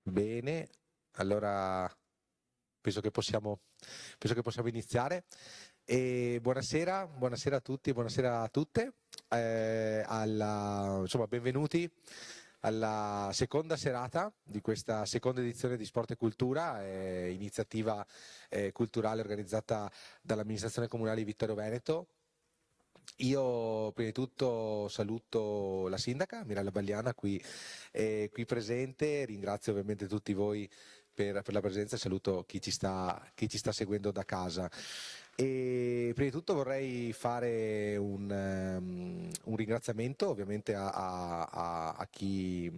Bene, allora penso che possiamo iniziare. E buonasera a tutti, buonasera a tutte. Benvenuti alla seconda serata di questa seconda edizione di Sport e Cultura, iniziativa culturale organizzata dall'amministrazione comunale di Vittorio Veneto. Io prima di tutto saluto la sindaca Mirella Bagliana qui presente, ringrazio ovviamente tutti voi per la presenza e saluto chi ci sta seguendo da casa. E prima di tutto vorrei fare un ringraziamento ovviamente a chi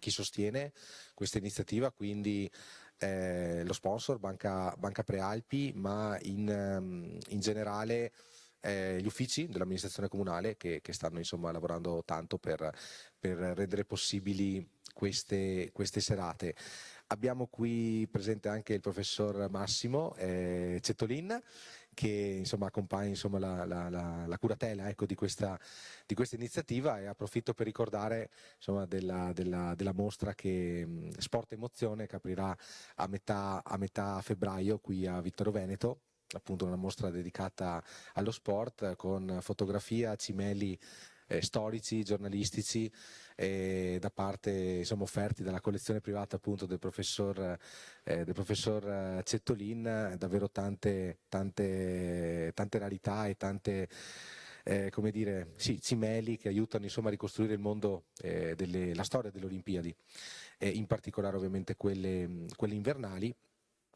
sostiene questa iniziativa, quindi lo sponsor Banca Prealpi, ma in generale gli uffici dell'amministrazione comunale che stanno insomma lavorando tanto per rendere possibili queste serate. Abbiamo qui presente anche il professor Massimo Cettolin, che insomma accompagna insomma la curatela, ecco, di questa iniziativa, e approfitto per ricordare insomma della mostra Sport Emozione, che aprirà a metà febbraio qui a Vittorio Veneto. Appunto una mostra dedicata allo sport con fotografia, cimeli storici, giornalistici, da parte insomma offerti dalla collezione privata appunto del professor Cettolin, davvero tante rarità e tante come dire, sì, cimeli che aiutano insomma a ricostruire il mondo, la storia delle Olimpiadi, in particolare ovviamente quelle invernali.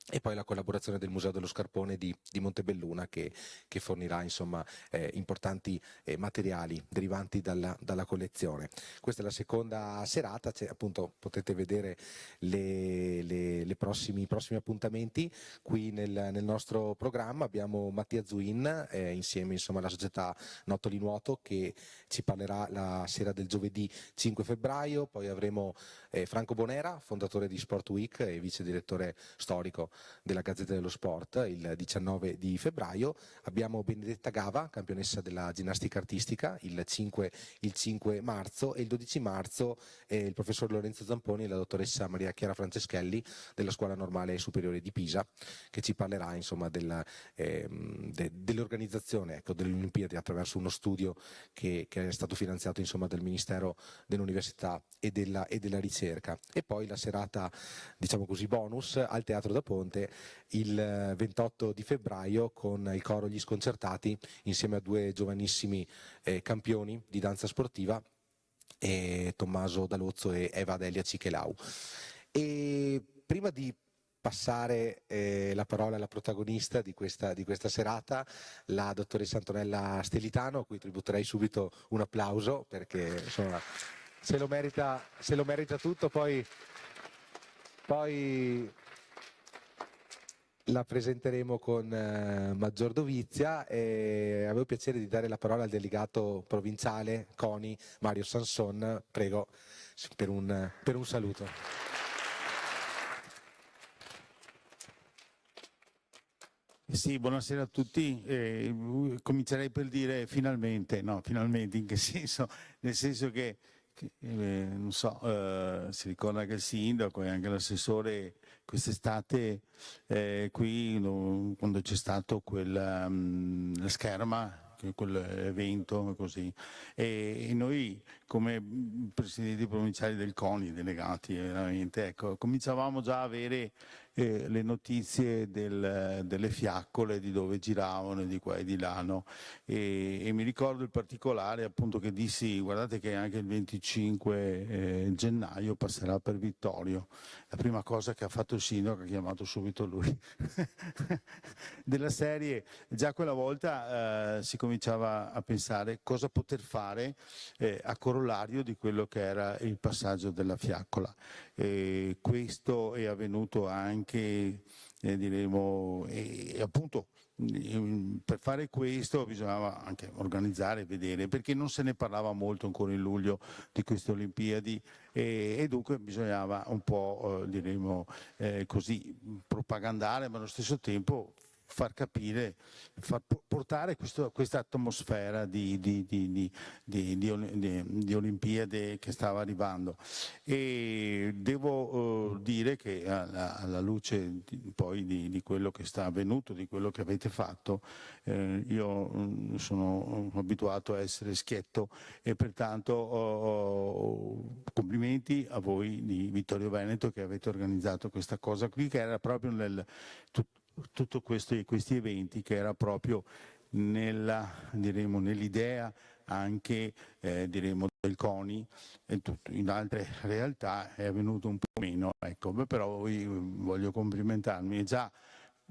E poi la collaborazione del Museo dello Scarpone di Montebelluna che fornirà insomma importanti materiali derivanti dalla collezione. Questa è la seconda serata, appunto potete vedere i prossimi appuntamenti qui nel nostro programma. Abbiamo Mattia Zuin insieme insomma alla società Nottoli Nuoto, che ci parlerà la sera del giovedì 5 febbraio, poi avremo Franco Bonera, fondatore di Sport Week e vice direttore storico della Gazzetta dello Sport, il 19 di febbraio. Abbiamo Benedetta Gava, campionessa della ginnastica artistica, il 5 marzo, e il 12 marzo il professor Lorenzo Zamponi e la dottoressa Maria Chiara Franceschelli della Scuola Normale Superiore di Pisa, che ci parlerà insomma dell'organizzazione, ecco, delle Olimpiadi attraverso uno studio che è stato finanziato insomma dal Ministero dell'Università e della ricerca. E poi la serata, diciamo così, bonus al Teatro da Ponte il 28 di febbraio con il coro Gli Sconcertati, insieme a due giovanissimi campioni di danza sportiva, Tommaso Dalozzo e Eva Adelia Cichelau. E prima di passare la parola alla protagonista di questa serata, la dottoressa Antonella Stellitano, a cui tributerei subito un applauso, perché insomma se lo merita tutto. Poi la presenteremo con maggior dovizia, e avevo piacere di dare la parola al delegato provinciale CONI Mario Sanson. Prego per un saluto. Sì, buonasera a tutti. Comincerei per dire finalmente in che senso? Nel senso che non so, si ricorda che il sindaco e anche l'assessore quest'estate qui, quando c'è stato la scherma, quell'evento così, e noi come presidenti provinciali del CONI, delegati veramente, ecco, cominciavamo già a avere le notizie delle fiaccole, di dove giravano, di qua e di là, no? E mi ricordo il particolare appunto che dissi: guardate che anche il 25 gennaio passerà per Vittorio. La prima cosa che ha fatto il sindaco ha chiamato subito lui. Della serie, già quella volta si cominciava a pensare cosa poter fare a corollario di quello che era il passaggio della fiaccola. Questo è avvenuto anche, diremo, e appunto per fare questo bisognava anche organizzare e vedere, perché non se ne parlava molto ancora in luglio di queste Olimpiadi, e dunque bisognava un po' diremo così propagandare, ma allo stesso tempo far capire, portare questa atmosfera di Olimpiade che stava arrivando. E devo dire che alla luce poi di quello che sta avvenuto, di quello che avete fatto, io sono abituato a essere schietto e pertanto complimenti a voi di Vittorio Veneto che avete organizzato questa cosa qui, che era proprio tutto questi eventi, che era proprio nell'idea anche del CONI, e tutto. In altre realtà è avvenuto un po' meno, ecco. Però voglio complimentarmi, e già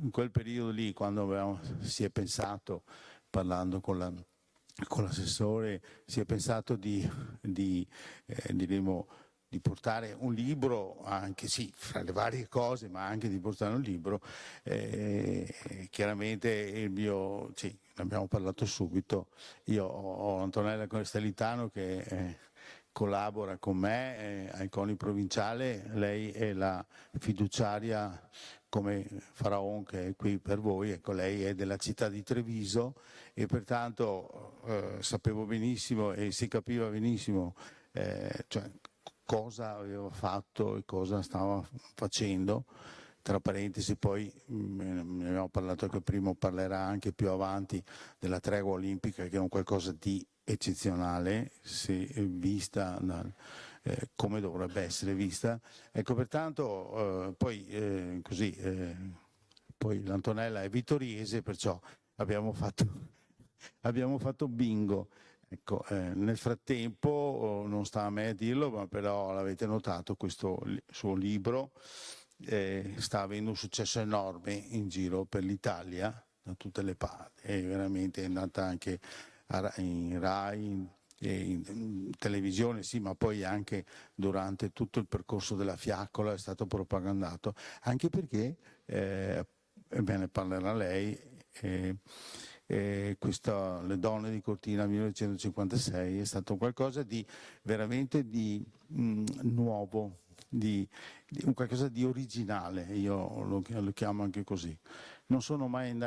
in quel periodo lì, quando si è pensato, parlando con l'assessore, si è pensato di portare un libro, anche sì, fra le varie cose, ma anche di portare un libro. Chiaramente sì, ne abbiamo parlato subito. Io ho Antonella Stellitano che collabora con me ai CONI provinciale, lei è la fiduciaria come Faraon che è qui per voi, ecco, lei è della città di Treviso e pertanto sapevo benissimo e si capiva benissimo cioè, cosa aveva fatto e cosa stava facendo. Tra parentesi, poi ne abbiamo parlato anche prima, parlerà anche più avanti della tregua olimpica, che è un qualcosa di eccezionale se vista come dovrebbe essere vista. Ecco, pertanto poi così poi l'Antonella è vittoriese, perciò abbiamo fatto bingo. Ecco, nel frattempo, non sta a me a dirlo, ma però l'avete notato, questo suo libro sta avendo un successo enorme in giro per l'Italia, da tutte le parti, è veramente andata anche in Rai, in televisione, sì, ma poi anche durante tutto il percorso della Fiaccola è stato propagandato, anche perché, ve ne parlerà lei, Le donne di Cortina 1956 è stato qualcosa di veramente nuovo, un qualcosa di originale, io lo chiamo anche così. Non ho mai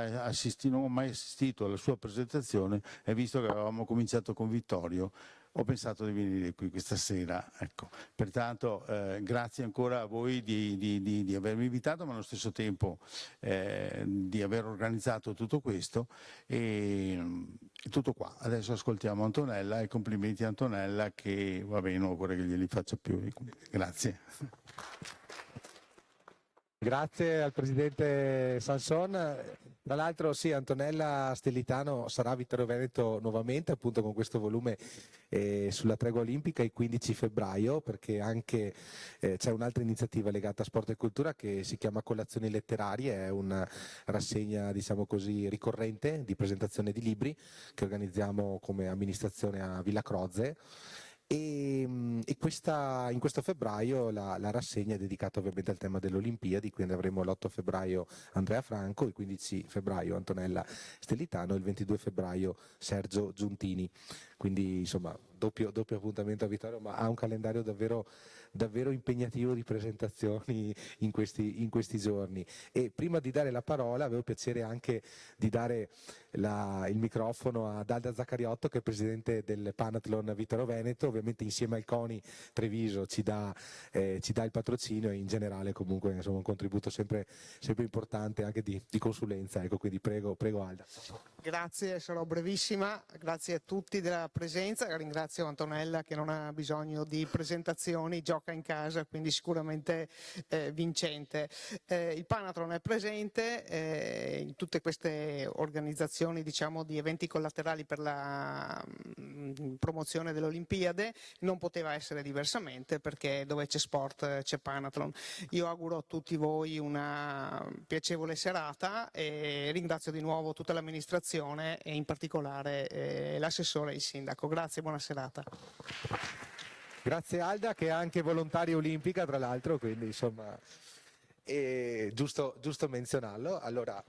assistito alla sua presentazione e visto che avevamo cominciato con Vittorio, ho pensato di venire qui questa sera. Ecco. Pertanto grazie ancora a voi di avermi invitato, ma allo stesso tempo di aver organizzato tutto questo. E tutto qua. Adesso ascoltiamo Antonella e complimenti a Antonella che va bene, non vorrei che glieli faccia più. Grazie. Grazie al Presidente Sanson. Tra l'altro sì, Antonella Stellitano sarà a Vittorio Veneto nuovamente, appunto con questo volume sulla tregua olimpica il 15 febbraio, perché anche c'è un'altra iniziativa legata a sport e cultura che si chiama Colazioni Letterarie, è una rassegna, diciamo così, ricorrente di presentazione di libri che organizziamo come amministrazione a Villa Croze. In questo febbraio la rassegna è dedicata ovviamente al tema delle Olimpiadi, quindi avremo l'8 febbraio Andrea Franco, il 15 febbraio Antonella Stellitano e il 22 febbraio Sergio Giuntini. Quindi insomma doppio appuntamento a Vittorio, ma ha un calendario davvero impegnativo di presentazioni in questi giorni. E prima di dare la parola avevo piacere anche di dare il microfono ad Alda Zaccariotto, che è presidente del Panathlon Vittorio Veneto, ovviamente insieme al CONI Treviso ci dà il patrocinio e in generale comunque insomma un contributo sempre importante anche di consulenza, ecco, quindi prego Alda. Grazie, sarò brevissima, grazie a tutti della presenza, ringrazio Antonella che non ha bisogno di presentazioni, gioca in casa, quindi sicuramente vincente. Il Panathlon è presente in tutte queste organizzazioni, diciamo, di eventi collaterali per la promozione delle Olimpiadi, non poteva essere diversamente perché dove c'è sport c'è Panathlon. Io auguro a tutti voi una piacevole serata e ringrazio di nuovo tutta l'amministrazione e in particolare l'assessore e il sindaco. Grazie, buona serata. Grazie Alda, che è anche volontaria olimpica tra l'altro, quindi insomma è giusto menzionarlo. Allora,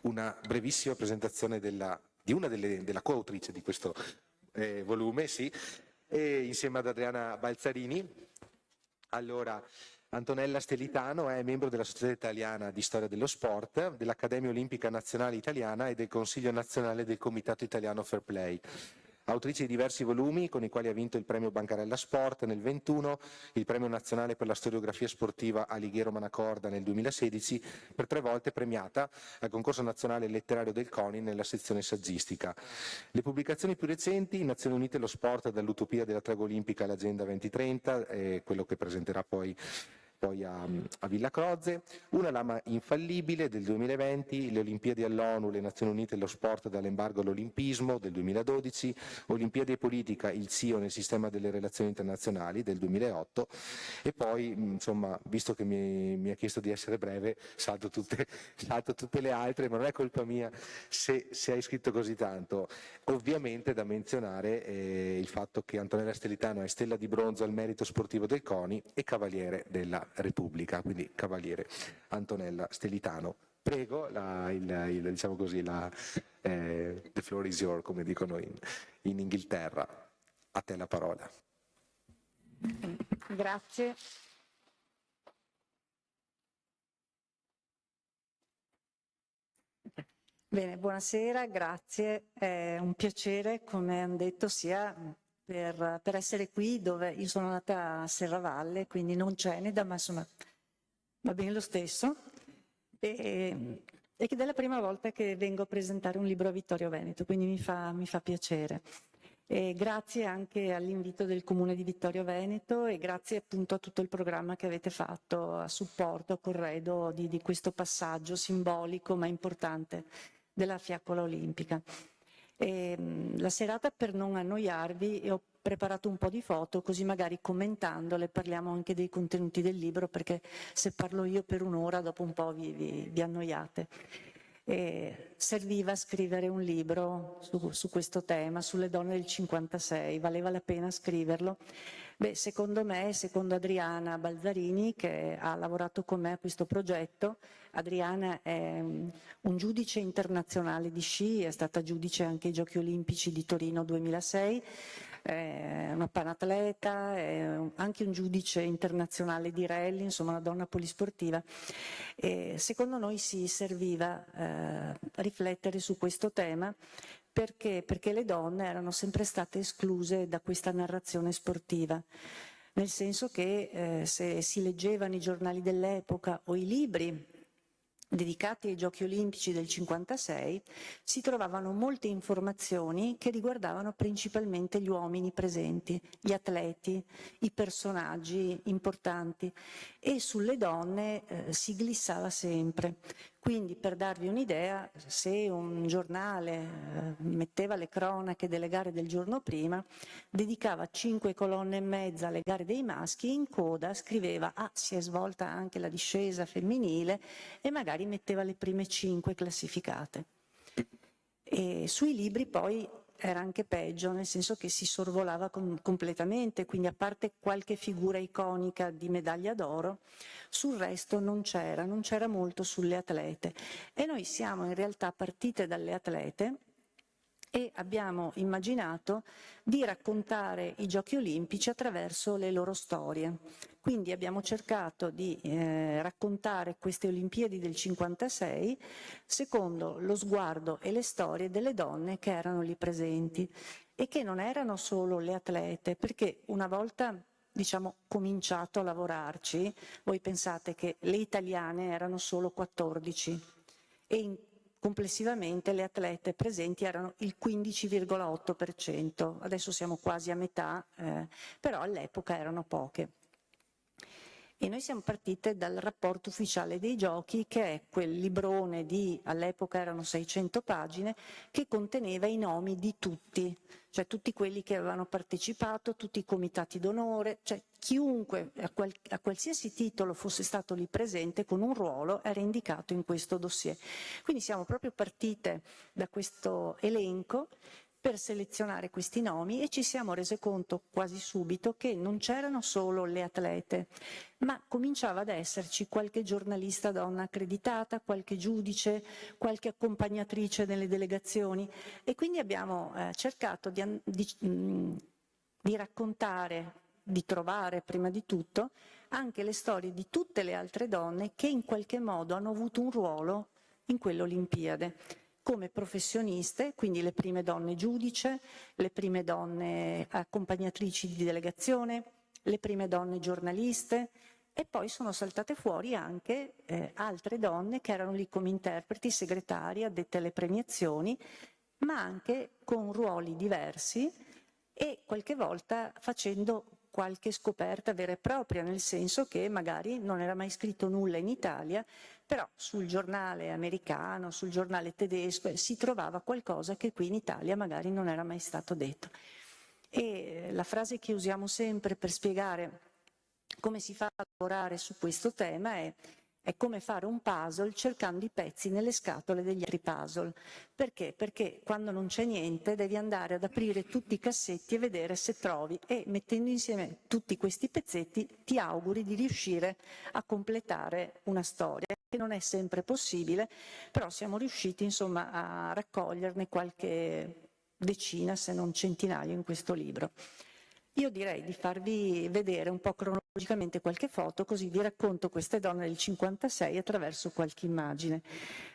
una brevissima presentazione della coautrice di questo volume, sì. e insieme ad Adriana Balzarini. Allora, Antonella Stelitano è membro della Società Italiana di Storia dello Sport, dell'Accademia Olimpica Nazionale Italiana e del Consiglio Nazionale del Comitato Italiano Fair Play. Autrice di diversi volumi con i quali ha vinto il premio Bancarella Sport nel 2021, il premio nazionale per la storiografia sportiva Alighiero Manacorda nel 2016, per 3 volte premiata al concorso nazionale letterario del CONI nella sezione saggistica. Le pubblicazioni più recenti, Nazioni Unite e lo sport dall'utopia della tregua olimpica all'Agenda 2030, quello che presenterà poi a Villa Croze, una lama infallibile del 2020, le Olimpiadi all'ONU, le Nazioni Unite e lo sport dall'embargo all'olimpismo del 2012, Olimpiadi e politica, il CIO nel sistema delle relazioni internazionali del 2008 e poi, insomma, visto che mi ha chiesto di essere breve, salto tutte le altre, ma non è colpa mia se hai scritto così tanto. Ovviamente da menzionare il fatto che Antonella Stelitano è stella di bronzo al merito sportivo del CONI e cavaliere della Repubblica, quindi cavaliere Antonella Stelitano. Prego, diciamo così, the floor is yours, come dicono in Inghilterra. A te la parola. Grazie. Bene, buonasera, grazie. È un piacere, come hanno detto, sia per essere qui dove io sono nata a Serravalle, quindi non Ceneda, ma insomma va bene lo stesso. E che è la prima volta che vengo a presentare un libro a Vittorio Veneto, quindi mi fa piacere. E grazie anche all'invito del Comune di Vittorio Veneto e grazie appunto a tutto il programma che avete fatto a supporto, a corredo di questo passaggio simbolico ma importante della fiaccola olimpica. La serata, per non annoiarvi, ho preparato un po' di foto, così magari commentandole parliamo anche dei contenuti del libro, perché se parlo io per un'ora dopo un po' vi annoiate. Serviva scrivere un libro su questo tema, sulle donne del 56, valeva la pena scriverlo. Beh, secondo me, secondo Adriana Balzarini, che ha lavorato con me a questo progetto, Adriana è un giudice internazionale di sci, è stata giudice anche ai Giochi Olimpici di Torino 2006, è una panatleta, è anche un giudice internazionale di rally, insomma una donna polisportiva. E secondo noi si serviva riflettere su questo tema perché le donne erano sempre state escluse da questa narrazione sportiva, nel senso che se si leggevano i giornali dell'epoca o i libri dedicati ai Giochi Olimpici del 56, si trovavano molte informazioni che riguardavano principalmente gli uomini presenti, gli atleti, i personaggi importanti, e sulle donne si glissava sempre. Quindi, per darvi un'idea, se un giornale metteva le cronache delle gare del giorno prima, dedicava 5 colonne e mezza alle gare dei maschi e in coda scriveva si è svolta anche la discesa femminile e magari metteva le prime 5 classificate. E sui libri poi era anche peggio, nel senso che si sorvolava completamente, quindi a parte qualche figura iconica di medaglia d'oro, sul resto non c'era molto sulle atlete. E noi siamo in realtà partite dalle atlete e abbiamo immaginato di raccontare i Giochi Olimpici attraverso le loro storie. Quindi abbiamo cercato di raccontare queste Olimpiadi del 56 secondo lo sguardo e le storie delle donne che erano lì presenti e che non erano solo le atlete, perché una volta cominciato a lavorarci, voi pensate che le italiane erano solo 14 e complessivamente le atlete presenti erano il 15,8%, adesso siamo quasi a metà, però all'epoca erano poche. E noi siamo partite dal rapporto ufficiale dei giochi, che è quel librone di, all'epoca erano 600 pagine, che conteneva i nomi di tutti, cioè tutti quelli che avevano partecipato, tutti i comitati d'onore, cioè chiunque a qualsiasi titolo fosse stato lì presente con un ruolo era indicato in questo dossier. Quindi siamo proprio partite da questo elenco per selezionare questi nomi e ci siamo rese conto quasi subito che non c'erano solo le atlete, ma cominciava ad esserci qualche giornalista donna accreditata, qualche giudice, qualche accompagnatrice nelle delegazioni, e quindi abbiamo cercato di di raccontare, di trovare prima di tutto anche le storie di tutte le altre donne che in qualche modo hanno avuto un ruolo in quelle Olimpiadi, come professioniste, quindi le prime donne giudice, le prime donne accompagnatrici di delegazione, le prime donne giornaliste, e poi sono saltate fuori anche altre donne che erano lì come interpreti, segretarie, addette alle premiazioni, ma anche con ruoli diversi e qualche volta facendo qualche scoperta vera e propria, nel senso che magari non era mai scritto nulla in Italia, però sul giornale americano, sul giornale tedesco si trovava qualcosa che qui in Italia magari non era mai stato detto. E la frase che usiamo sempre per spiegare come si fa a lavorare su questo tema è come fare un puzzle cercando i pezzi nelle scatole degli altri puzzle. Perché? Perché quando non c'è niente devi andare ad aprire tutti i cassetti e vedere se trovi, e mettendo insieme tutti questi pezzetti ti auguri di riuscire a completare una storia, che non è sempre possibile, però siamo riusciti insomma a raccoglierne qualche decina se non centinaio in questo libro. Io direi di farvi vedere un po' cronologicamente qualche foto, così vi racconto queste donne del 56 attraverso qualche immagine.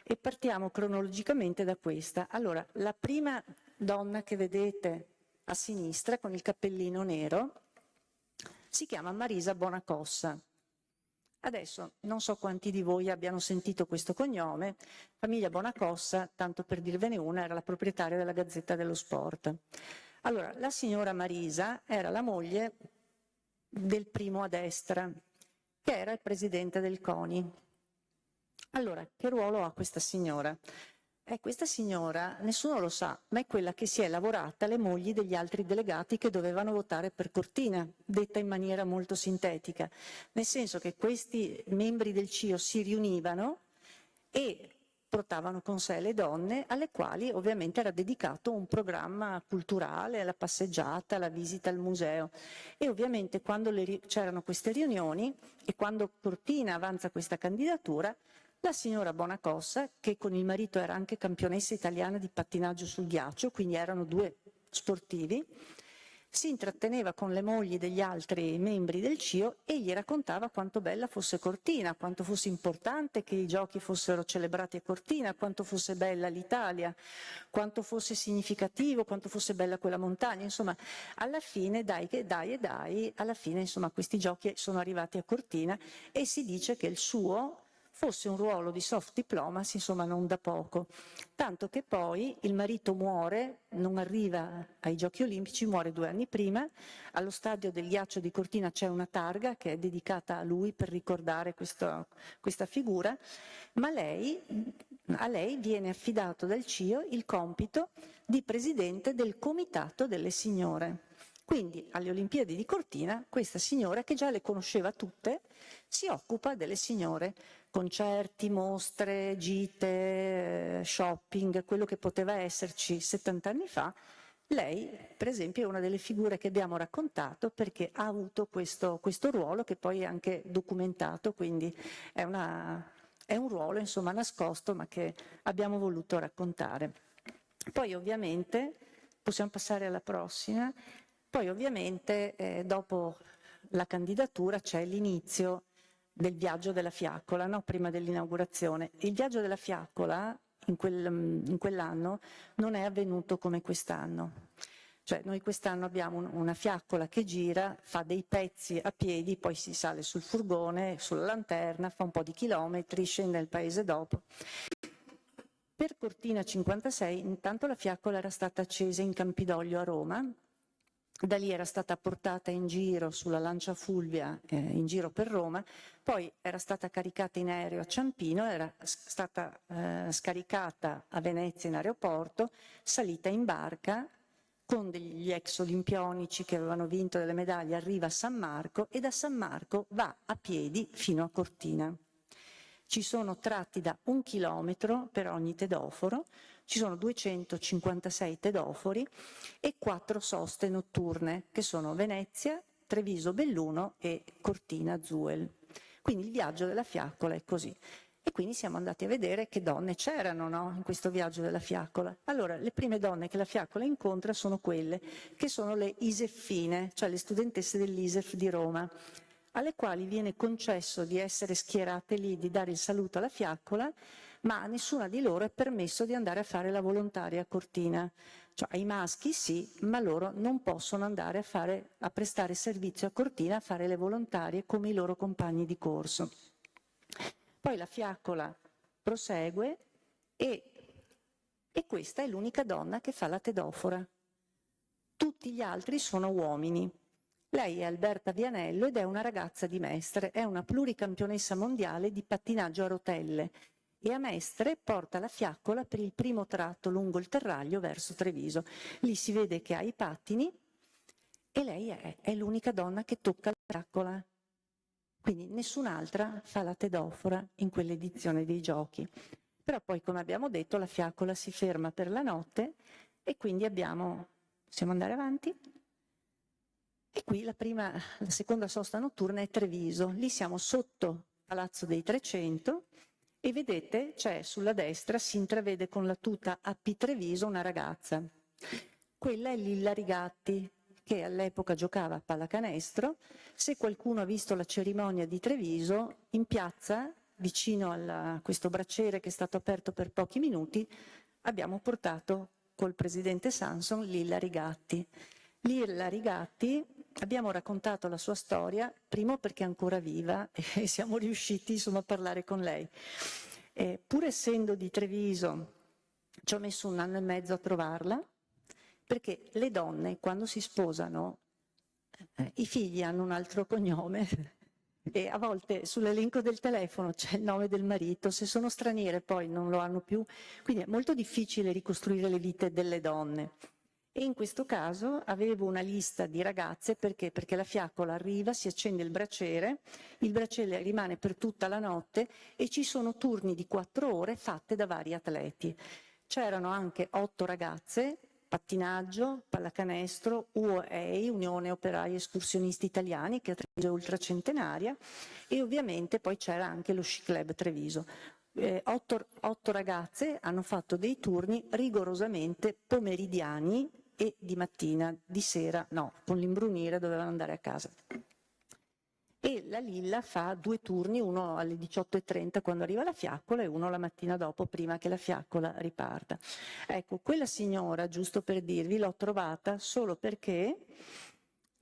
E partiamo cronologicamente da questa. Allora, la prima donna che vedete a sinistra con il cappellino nero si chiama Marisa Bonacossa. Adesso non so quanti di voi abbiano sentito questo cognome. Famiglia Bonacossa, tanto per dirvene una, era la proprietaria della Gazzetta dello Sport. Allora, la signora Marisa era la moglie del primo a destra, che era il presidente del CONI. Allora, che ruolo ha questa signora? Questa signora, nessuno lo sa, ma è quella che si è lavorata le mogli degli altri delegati che dovevano votare per Cortina, detta in maniera molto sintetica, nel senso che questi membri del CIO si riunivano e portavano con sé le donne, alle quali ovviamente era dedicato un programma culturale, la passeggiata, la visita al museo. E ovviamente quando c'erano queste riunioni e quando Cortina avanza questa candidatura, la signora Bonacossa, che con il marito era anche campionessa italiana di pattinaggio sul ghiaccio, quindi erano due sportivi, si intratteneva con le mogli degli altri membri del CIO e gli raccontava quanto bella fosse Cortina, quanto fosse importante che i giochi fossero celebrati a Cortina, quanto fosse bella l'Italia, quanto fosse significativo, quanto fosse bella quella montagna. Insomma, alla fine, alla fine insomma, questi giochi sono arrivati a Cortina e si dice che il suo fosse un ruolo di soft diplomacy, insomma non da poco, tanto che poi il marito muore, non arriva ai Giochi Olimpici, muore 2 anni prima. Allo stadio del ghiaccio di Cortina c'è una targa che è dedicata a lui per ricordare questa figura, ma a lei viene affidato dal CIO il compito di presidente del comitato delle signore. Quindi alle Olimpiadi di Cortina questa signora, che già le conosceva tutte, si occupa delle signore, concerti, mostre, gite, shopping, quello che poteva esserci 70 anni fa. Lei, per esempio, è una delle figure che abbiamo raccontato perché ha avuto questo ruolo che poi è anche documentato, quindi è un ruolo insomma nascosto ma che abbiamo voluto raccontare. Poi ovviamente, possiamo passare alla prossima, poi ovviamente dopo la candidatura c'è l'inizio del viaggio della fiaccola, no? Prima dell'inaugurazione. Il viaggio della fiaccola in quell'anno non è avvenuto come quest'anno. Cioè noi quest'anno abbiamo una fiaccola che gira, fa dei pezzi a piedi, poi si sale sul furgone, sulla lanterna, fa un po' di chilometri, scende nel paese dopo. Per Cortina 56 intanto la fiaccola era stata accesa in Campidoglio a Roma. Da lì era stata portata in giro sulla Lancia Fulvia, in giro per Roma, poi era stata caricata in aereo a Ciampino, era stata scaricata a Venezia in aeroporto, salita in barca con degli ex olimpionici che avevano vinto delle medaglie, arriva a San Marco e da San Marco va a piedi fino a Cortina. Ci sono tratti da 1 chilometro per ogni tedoforo, ci sono 256 tedofori e 4 soste notturne che sono Venezia, Treviso Belluno e Cortina Zuel. Quindi il viaggio della fiaccola è così. E quindi siamo andati a vedere che donne c'erano, no, in questo viaggio della fiaccola. Allora, le prime donne che la fiaccola incontra sono quelle che sono le iseffine, cioè le studentesse dell'ISEF di Roma, alle quali viene concesso di essere schierate lì, di dare il saluto alla fiaccola, ma a nessuna di loro è permesso di andare a fare la volontaria a Cortina. Cioè, ai maschi sì, ma loro non possono andare a prestare servizio a Cortina, a fare le volontarie come i loro compagni di corso. Poi la fiaccola prosegue e questa è l'unica donna che fa la tedofora. Tutti gli altri sono uomini. Lei è Alberta Vianello ed è una ragazza di Mestre, è una pluricampionessa mondiale di pattinaggio a rotelle e a Mestre porta la fiaccola per il primo tratto lungo il terraglio verso Treviso. Lì si vede che ha i pattini e lei è l'unica donna che tocca la fiaccola. Quindi nessun'altra fa la tedofora in quell'edizione dei giochi. Però poi, come abbiamo detto, la fiaccola si ferma per la notte e quindi possiamo andare avanti? E qui la seconda sosta notturna è Treviso. Lì siamo sotto Palazzo dei 300 e vedete, sulla destra si intravede con la tuta AP Treviso una ragazza. Quella è Lilla Rigatti, che all'epoca giocava a pallacanestro. Se qualcuno ha visto la cerimonia di Treviso, in piazza, vicino a questo bracciere che è stato aperto per pochi minuti, abbiamo portato col presidente Sanson Lilla Rigatti. Lilla Rigatti, abbiamo raccontato la sua storia, primo perché è ancora viva e siamo riusciti a parlare con lei. Pur essendo di Treviso, ci ho messo 1 anno e mezzo a trovarla, perché le donne quando si sposano, i figli hanno un altro cognome e a volte sull'elenco del telefono c'è il nome del marito, se sono straniere poi non lo hanno più, quindi è molto difficile ricostruire le vite delle donne. E in questo caso avevo una lista di ragazze perché la fiaccola arriva, si accende il braciere rimane per tutta la notte e ci sono turni di 4 ore fatte da vari atleti. C'erano anche 8 ragazze, pattinaggio, pallacanestro, UOEI, Unione Operai Escursionisti Italiani, che a Treviso è ultracentenaria, e ovviamente poi c'era anche lo Sci Club Treviso. 8 ragazze hanno fatto dei turni rigorosamente pomeridiani e di mattina, di sera no, con l'imbrunire dovevano andare a casa. E la Lilla fa 2 turni, uno alle 18:30 quando arriva la fiaccola e uno la mattina dopo prima che la fiaccola riparta. Ecco, quella signora, giusto per dirvi, l'ho trovata solo perché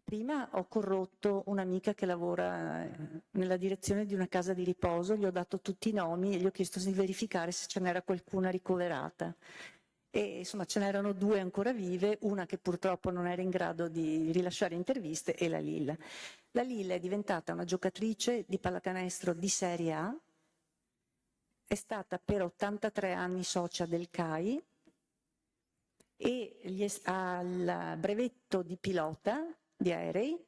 prima ho corrotto un'amica che lavora nella direzione di una casa di riposo, gli ho dato tutti i nomi e gli ho chiesto di verificare se ce n'era qualcuna ricoverata. E insomma ce n'erano 2 ancora vive, una che purtroppo non era in grado di rilasciare interviste e la Lilla. La Lilla è diventata una giocatrice di pallacanestro di Serie A, è stata per 83 anni socia del CAI e ha il brevetto di pilota di aerei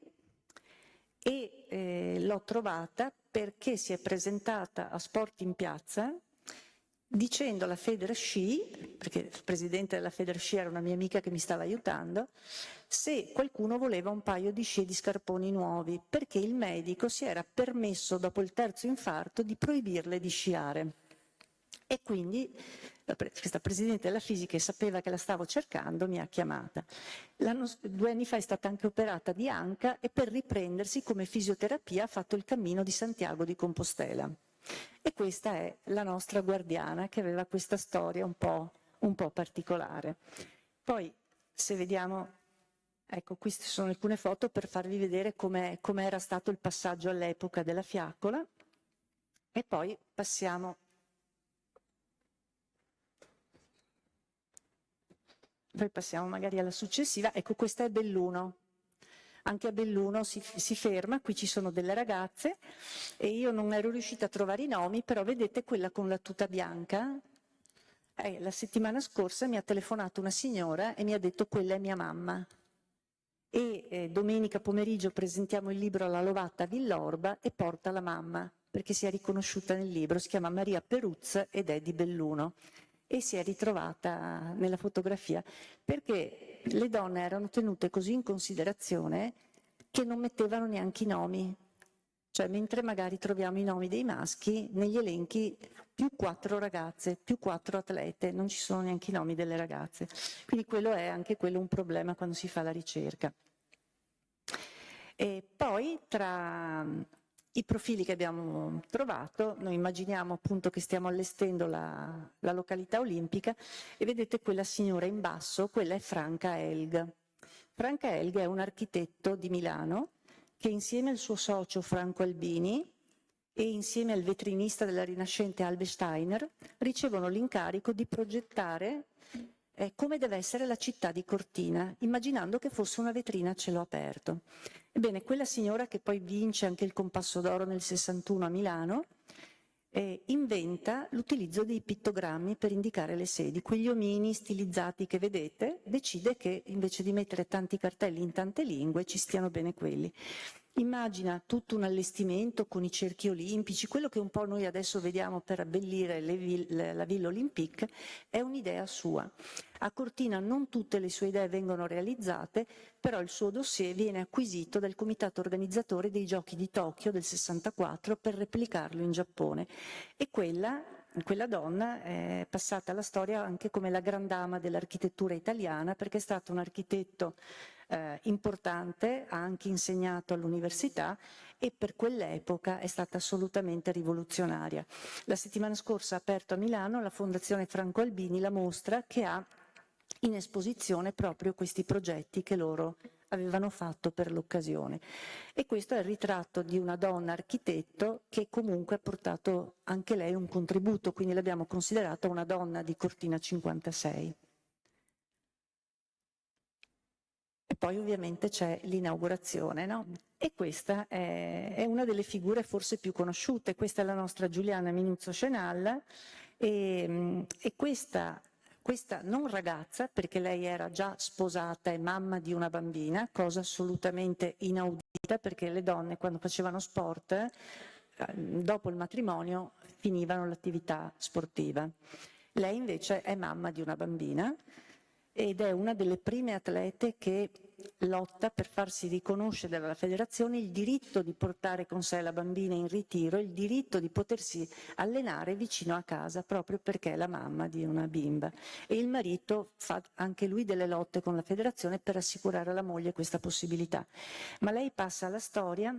e l'ho trovata perché si è presentata a Sport in Piazza dicendo alla Federsci, perché il presidente della Federsci era una mia amica che mi stava aiutando, se qualcuno voleva un paio di sci e di scarponi nuovi, perché il medico si era permesso dopo il 3° infarto di proibirle di sciare. E quindi questa presidente della fisica, che sapeva che la stavo cercando, mi ha chiamata. 2 anni fa è stata anche operata di anca e per riprendersi come fisioterapia ha fatto il cammino di Santiago di Compostela. E questa è la nostra guardiana che aveva questa storia un po' particolare. Poi, se vediamo, ecco, queste sono alcune foto per farvi vedere com'era stato il passaggio all'epoca della fiaccola. E poi passiamo magari alla successiva. Ecco, questa è Belluno. Anche a Belluno si ferma, qui ci sono delle ragazze e io non ero riuscita a trovare i nomi, però vedete quella con la tuta bianca? La settimana scorsa mi ha telefonato una signora e mi ha detto quella è mia mamma. E domenica pomeriggio presentiamo il libro alla Lovatta a Villorba e porta la mamma, perché si è riconosciuta nel libro, si chiama Maria Peruzza ed è di Belluno. E si è ritrovata nella fotografia perché le donne erano tenute così in considerazione che non mettevano neanche i nomi. Cioè, mentre magari troviamo i nomi dei maschi, negli elenchi più 4 ragazze, più 4 atlete, non ci sono neanche i nomi delle ragazze. Quindi quello è anche quello un problema quando si fa la ricerca. E poi tra i profili che abbiamo trovato, noi immaginiamo appunto che stiamo allestendo la località olimpica e vedete quella signora in basso, quella è Franca Elg. Franca Elg è un architetto di Milano che insieme al suo socio Franco Albini e insieme al vetrinista della Rinascente Albe Steiner ricevono l'incarico di progettare come deve essere la città di Cortina, immaginando che fosse una vetrina a cielo aperto. Ebbene, quella signora che poi vince anche il Compasso d'Oro nel 61 a Milano, inventa l'utilizzo dei pittogrammi per indicare le sedi. Quegli omini stilizzati che vedete, decide che invece di mettere tanti cartelli in tante lingue ci stiano bene quelli. Immagina tutto un allestimento con i cerchi olimpici, quello che un po' noi adesso vediamo per abbellire la Villa Olympique è un'idea sua. A Cortina non tutte le sue idee vengono realizzate, però il suo dossier viene acquisito dal comitato organizzatore dei Giochi di Tokyo del 64 per replicarlo in Giappone. E quella donna è passata alla storia anche come la grandama dell'architettura italiana, perché è stato un architetto importante, ha anche insegnato all'università e per quell'epoca è stata assolutamente rivoluzionaria. La settimana scorsa ha aperto a Milano la Fondazione Franco Albini la mostra che ha in esposizione proprio questi progetti che loro avevano fatto per l'occasione. E questo è il ritratto di una donna architetto che comunque ha portato anche lei un contributo, quindi l'abbiamo considerata una donna di Cortina 56. E poi ovviamente c'è l'inaugurazione, no? E questa è una delle figure forse più conosciute. Questa è la nostra Giuliana Minuzzo Scenalla e questa non ragazza, perché lei era già sposata e mamma di una bambina, cosa assolutamente inaudita, perché le donne quando facevano sport, dopo il matrimonio, finivano l'attività sportiva. Lei invece è mamma di una bambina ed è una delle prime atlete che lotta per farsi riconoscere dalla federazione il diritto di portare con sé la bambina in ritiro, il diritto di potersi allenare vicino a casa proprio perché è la mamma di una bimba. E il marito fa anche lui delle lotte con la federazione per assicurare alla moglie questa possibilità. Ma lei passa alla storia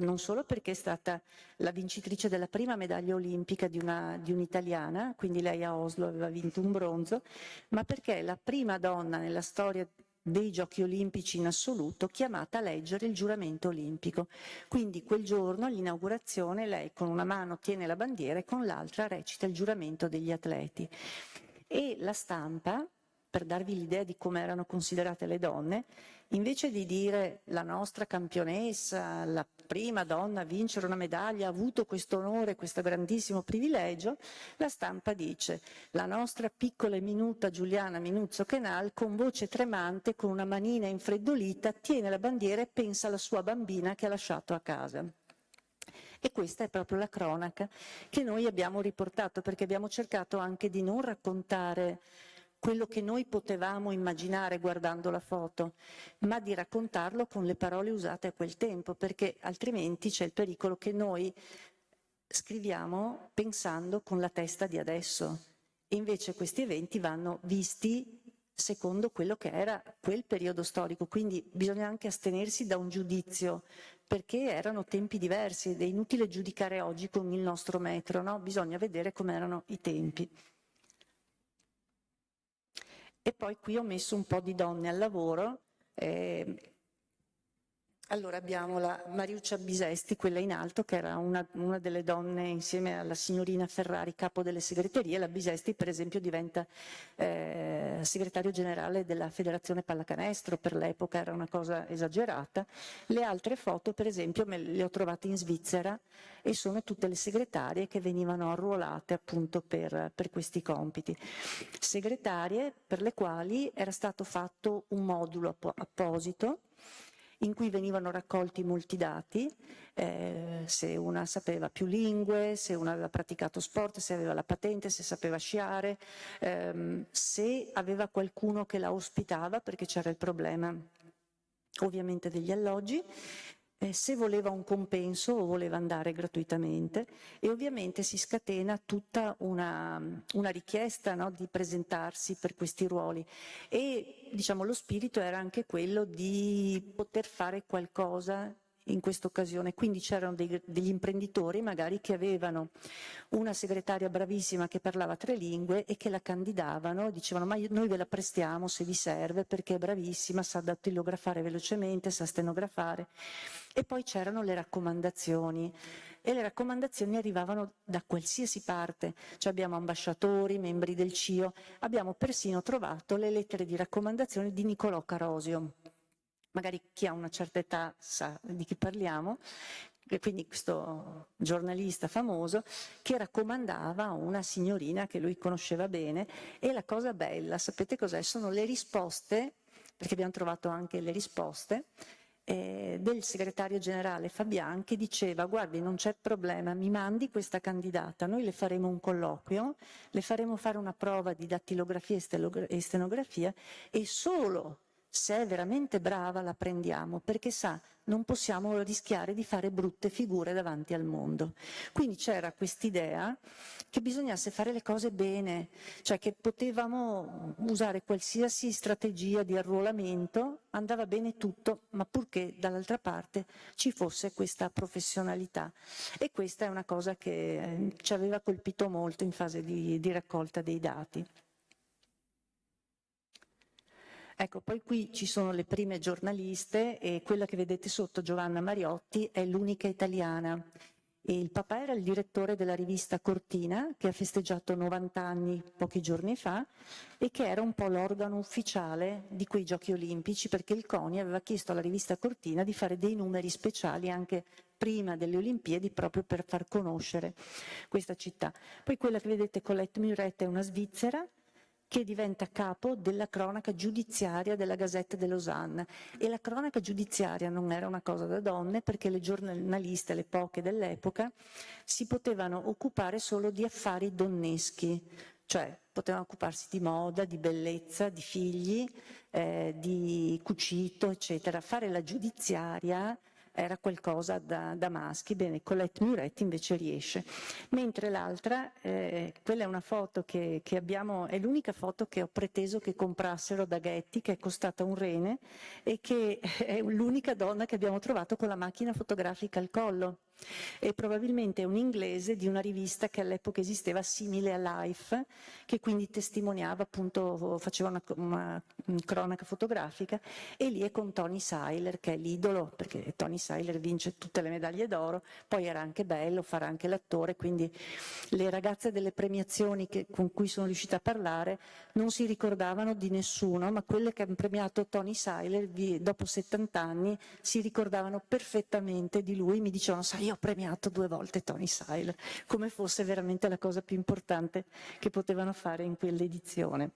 non solo perché è stata la vincitrice della prima medaglia olimpica di un'italiana, quindi lei a Oslo aveva vinto un bronzo, ma perché è la prima donna nella storia dei Giochi Olimpici in assoluto chiamata a leggere il giuramento olimpico. Quindi quel giorno, all'inaugurazione, lei con una mano tiene la bandiera e con l'altra recita il giuramento degli atleti. E la stampa, per darvi l'idea di come erano considerate le donne, invece di dire la nostra campionessa, la prima donna a vincere una medaglia, ha avuto questo onore, questo grandissimo privilegio, la stampa dice la nostra piccola e minuta Giuliana Minuzzo Scenalla con voce tremante, con una manina infreddolita, tiene la bandiera e pensa alla sua bambina che ha lasciato a casa. E questa è proprio la cronaca che noi abbiamo riportato, perché abbiamo cercato anche di non raccontare quello che noi potevamo immaginare guardando la foto, ma di raccontarlo con le parole usate a quel tempo, perché altrimenti c'è il pericolo che noi scriviamo pensando con la testa di adesso. E invece questi eventi vanno visti secondo quello che era quel periodo storico, quindi bisogna anche astenersi da un giudizio, perché erano tempi diversi ed è inutile giudicare oggi con il nostro metro, no? Bisogna vedere com'erano i tempi. E poi qui ho messo un po' di donne al lavoro. Allora abbiamo la Mariuccia Bisesti, quella in alto, che era una delle donne insieme alla signorina Ferrari, capo delle segreterie. La Bisesti per esempio diventa segretario generale della Federazione Pallacanestro, per l'epoca era una cosa esagerata. Le altre foto per esempio le ho trovate in Svizzera e sono tutte le segretarie che venivano arruolate appunto per questi compiti. Segretarie per le quali era stato fatto un modulo apposito in cui venivano raccolti molti dati, se una sapeva più lingue, se una aveva praticato sport, se aveva la patente, se sapeva sciare, se aveva qualcuno che la ospitava, perché c'era il problema ovviamente degli alloggi, se voleva un compenso o voleva andare gratuitamente, e ovviamente si scatena tutta una richiesta, no, di presentarsi per questi ruoli, e diciamo lo spirito era anche quello di poter fare qualcosa in questa occasione. Quindi c'erano degli imprenditori magari che avevano una segretaria bravissima che parlava 3 lingue e che la candidavano, dicevano ma noi ve la prestiamo se vi serve perché è bravissima, sa dattilografare velocemente, sa stenografare. E poi c'erano le raccomandazioni, e le raccomandazioni arrivavano da qualsiasi parte, cioè abbiamo ambasciatori, membri del CIO, abbiamo persino trovato le lettere di raccomandazione di Niccolò Carosio. Magari chi ha una certa età sa di chi parliamo, e quindi questo giornalista famoso che raccomandava a una signorina che lui conosceva bene. E la cosa bella, sapete cos'è? Sono le risposte, perché abbiamo trovato anche le risposte, del segretario generale Fabian, che diceva: guardi, non c'è problema, mi mandi questa candidata, noi le faremo un colloquio, le faremo fare una prova di dattilografia e stenografia, e solo se è veramente brava la prendiamo, perché sa, non possiamo rischiare di fare brutte figure davanti al mondo. Quindi c'era quest'idea che bisognasse fare le cose bene, cioè che potevamo usare qualsiasi strategia di arruolamento, andava bene tutto, ma purché dall'altra parte ci fosse questa professionalità. E questa è una cosa che ci aveva colpito molto in fase di raccolta dei dati. Ecco, poi qui ci sono le prime giornaliste, e quella che vedete sotto, Giovanna Mariotti, è l'unica italiana. E il papà era il direttore della rivista Cortina, che ha festeggiato 90 anni pochi giorni fa, e che era un po' l'organo ufficiale di quei Giochi Olimpici, perché il CONI aveva chiesto alla rivista Cortina di fare dei numeri speciali anche prima delle Olimpiadi, proprio per far conoscere questa città. Poi quella che vedete, Colette Muret, è una svizzera che diventa capo della cronaca giudiziaria della Gazette de Lausanne. E la cronaca giudiziaria non era una cosa da donne, perché le giornaliste, le poche dell'epoca, si potevano occupare solo di affari donneschi, cioè potevano occuparsi di moda, di bellezza, di figli, di cucito, eccetera. Fare la giudiziaria era qualcosa da maschi. Bene, Colette Muret invece riesce. Mentre l'altra, quella è una foto che abbiamo, è l'unica foto che ho preteso che comprassero da Getty, che è costata un rene, e che è l'unica donna che abbiamo trovato con la macchina fotografica al collo. E probabilmente è un inglese di una rivista che all'epoca esisteva, simile a Life, che quindi testimoniava, appunto, faceva una cronaca fotografica, e lì è con Tony Seiler, che è l'idolo, perché Tony Seiler vince tutte le medaglie d'oro, poi era anche bello, farà anche l'attore, quindi le ragazze delle premiazioni con cui sono riuscita a parlare non si ricordavano di nessuno, ma quelle che hanno premiato Tony Seiler dopo 70 anni si ricordavano perfettamente di lui, mi dicevano: sai, io ho premiato 2 volte Tony Seiler, come fosse veramente la cosa più importante che potevano fare in quell'edizione.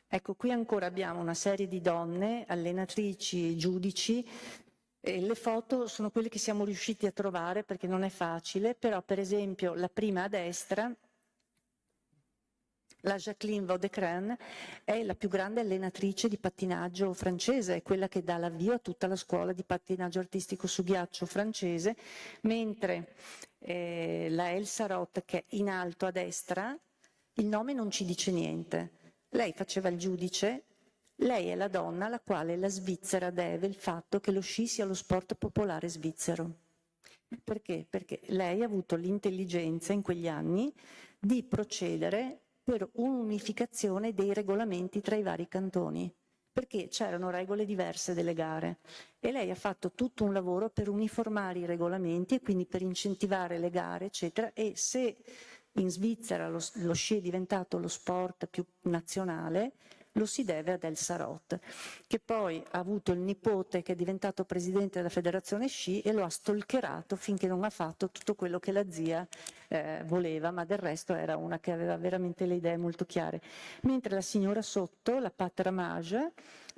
Ecco, qui ancora abbiamo una serie di donne, allenatrici, giudici, e le foto sono quelle che siamo riusciti a trovare, perché non è facile, però per esempio la prima a destra, la Jacqueline Vaudecrans, è la più grande allenatrice di pattinaggio francese, è quella che dà l'avvio a tutta la scuola di pattinaggio artistico su ghiaccio francese, mentre la Elsa Roth, che è in alto a destra, il nome non ci dice niente. Lei faceva il giudice, lei è la donna alla quale la Svizzera deve il fatto che lo sci sia lo sport popolare svizzero. Perché? Perché lei ha avuto l'intelligenza in quegli anni di procedere per un'unificazione dei regolamenti tra i vari cantoni, perché c'erano regole diverse delle gare, e lei ha fatto tutto un lavoro per uniformare i regolamenti e quindi per incentivare le gare, eccetera. E se in Svizzera lo sci è diventato lo sport più nazionale, lo si deve ad Elsa Roth, che poi ha avuto il nipote che è diventato presidente della federazione sci e lo ha stalkerato finché non ha fatto tutto quello che la zia voleva, ma del resto era una che aveva veramente le idee molto chiare. Mentre la signora sotto, la Pat Ramage,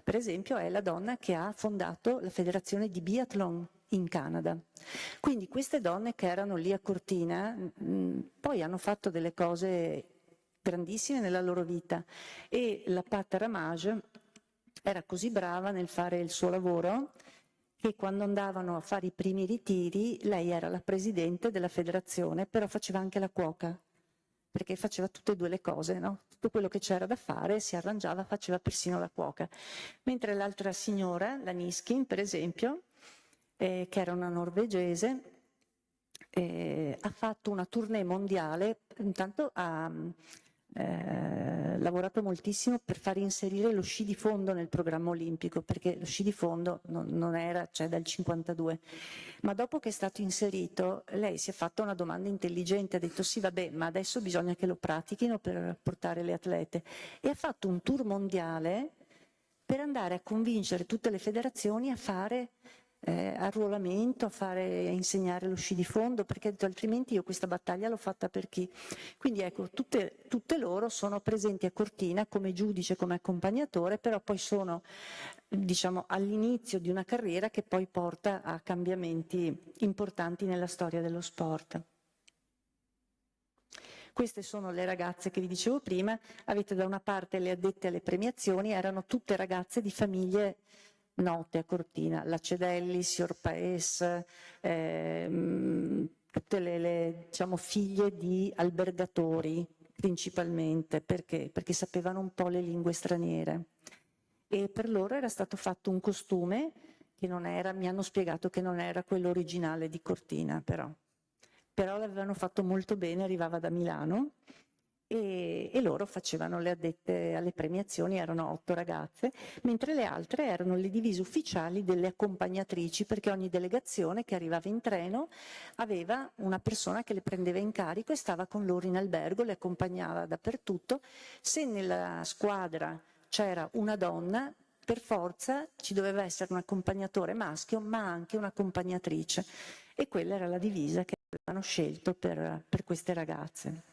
per esempio, è la donna che ha fondato la federazione di biathlon in Canada. Quindi queste donne che erano lì a Cortina poi hanno fatto delle cose grandissime nella loro vita, e la Pat Ramage era così brava nel fare il suo lavoro che quando andavano a fare i primi ritiri lei era la presidente della federazione, però faceva anche la cuoca, perché faceva tutte e due le cose, no? Tutto quello che c'era da fare, si arrangiava, faceva persino la cuoca. Mentre l'altra signora, la Niskin, per esempio, che era una norvegese, ha fatto una tournée mondiale, intanto ha lavorato moltissimo per far inserire lo sci di fondo nel programma olimpico, perché lo sci di fondo non era, cioè dal 52, ma dopo che è stato inserito lei si è fatta una domanda intelligente, ha detto sì vabbè, ma adesso bisogna che lo pratichino per portare le atlete, e ha fatto un tour mondiale per andare a convincere tutte le federazioni a fare arruolamento, a insegnare lo sci di fondo, perché ha detto altrimenti io questa battaglia l'ho fatta per chi? Quindi ecco, tutte loro sono presenti a Cortina come giudice, come accompagnatore, però poi sono, diciamo, all'inizio di una carriera che poi porta a cambiamenti importanti nella storia dello sport. Queste sono le ragazze che vi dicevo prima, avete da una parte le addette alle premiazioni, erano tutte ragazze di famiglie note a Cortina, la Cedelli, Sior Paes, tutte le diciamo, figlie di albergatori principalmente, perché sapevano un po' le lingue straniere. E per loro era stato fatto un costume che non era, mi hanno spiegato che non era quello originale di Cortina, però l'avevano fatto molto bene, arrivava da Milano. E loro facevano le addette alle premiazioni, erano 8 ragazze, mentre le altre erano le divise ufficiali delle accompagnatrici, perché ogni delegazione che arrivava in treno aveva una persona che le prendeva in carico e stava con loro in albergo, le accompagnava dappertutto. Se nella squadra c'era una donna, per forza ci doveva essere un accompagnatore maschio, ma anche un'accompagnatrice, e quella era la divisa che avevano scelto per queste ragazze.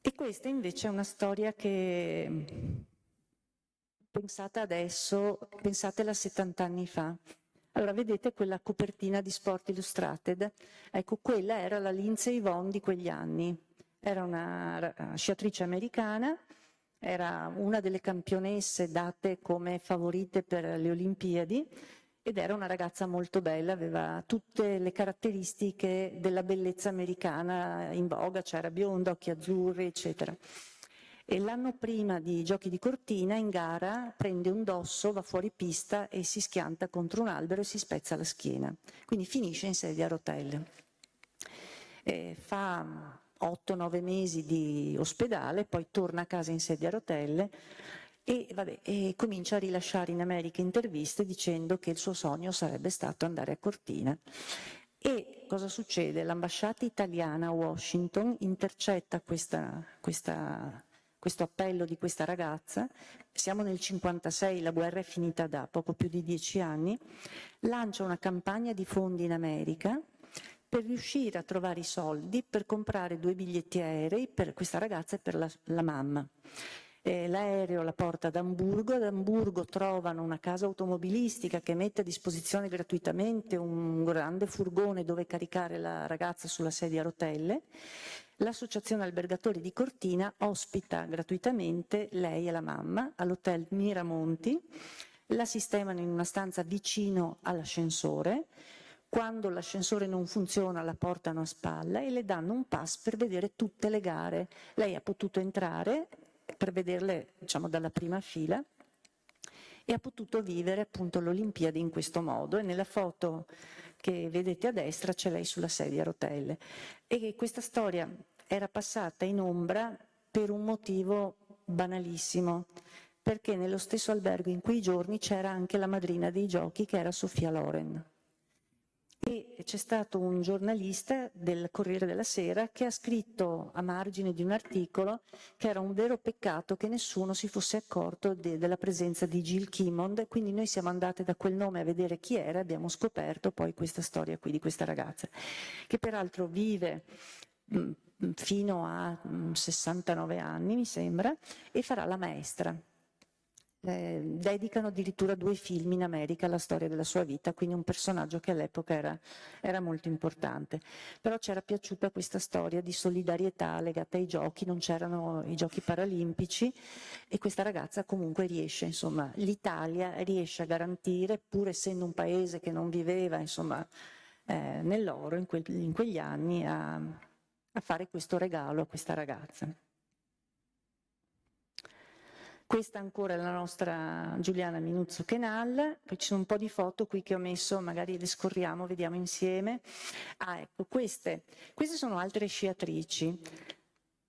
E questa invece è una storia che, pensate adesso, pensatela 70 anni fa. Allora vedete quella copertina di Sport Illustrated? Ecco, quella era la Lindsey Vonn di quegli anni. Era una sciatrice americana, era una delle campionesse date come favorite per le Olimpiadi, ed era una ragazza molto bella, aveva tutte le caratteristiche della bellezza americana in voga, cioè era bionda, occhi azzurri, eccetera. E l'anno prima di Giochi di Cortina, in gara, prende un dosso, va fuori pista e si schianta contro un albero e si spezza la schiena. Quindi finisce in sedia a rotelle. Fa 8-9 mesi di ospedale, poi torna a casa in sedia a rotelle, e comincia a rilasciare in America interviste dicendo che il suo sogno sarebbe stato andare a Cortina. E cosa succede? L'ambasciata italiana a Washington intercetta questo appello di questa ragazza. Siamo nel 1956, la guerra è finita da poco più di 10 anni, lancia una campagna di fondi in America per riuscire a trovare i soldi per comprare 2 biglietti aerei per questa ragazza e per la mamma. L'aereo la porta ad Amburgo trovano una casa automobilistica che mette a disposizione gratuitamente un grande furgone dove caricare la ragazza sulla sedia a rotelle. L'associazione albergatori di Cortina ospita gratuitamente lei e la mamma all'hotel Miramonti, la sistemano in una stanza vicino all'ascensore. Quando l'ascensore non funziona la portano a spalla e le danno un pass per vedere tutte le gare. Lei ha potuto entrare per vederle, diciamo, dalla prima fila, e ha potuto vivere appunto l'Olimpiadi in questo modo. E nella foto che vedete a destra c'è lei sulla sedia a rotelle. E questa storia era passata in ombra per un motivo banalissimo, perché nello stesso albergo in quei giorni c'era anche la madrina dei giochi, che era Sofia Loren. E c'è stato un giornalista del Corriere della Sera che ha scritto a margine di un articolo che era un vero peccato che nessuno si fosse accorto della presenza di Jill Kimmond, quindi noi siamo andate da quel nome a vedere chi era e abbiamo scoperto poi questa storia qui di questa ragazza, che peraltro vive fino a 69 anni, mi sembra, e farà la maestra. dedicano addirittura 2 film in America alla storia della sua vita, quindi un personaggio che all'epoca era molto importante. Però c'era piaciuta questa storia di solidarietà legata ai giochi, non c'erano i giochi paralimpici e questa ragazza comunque riesce, insomma, l'Italia riesce a garantire, pur essendo un paese che non viveva, insomma, nell'oro in quegli anni, a fare questo regalo a questa ragazza. Questa ancora è la nostra Giuliana Minuzzo Chenal, poi ci sono un po' di foto qui che ho messo, magari le scorriamo, vediamo insieme. Ah, ecco, queste sono altre sciatrici.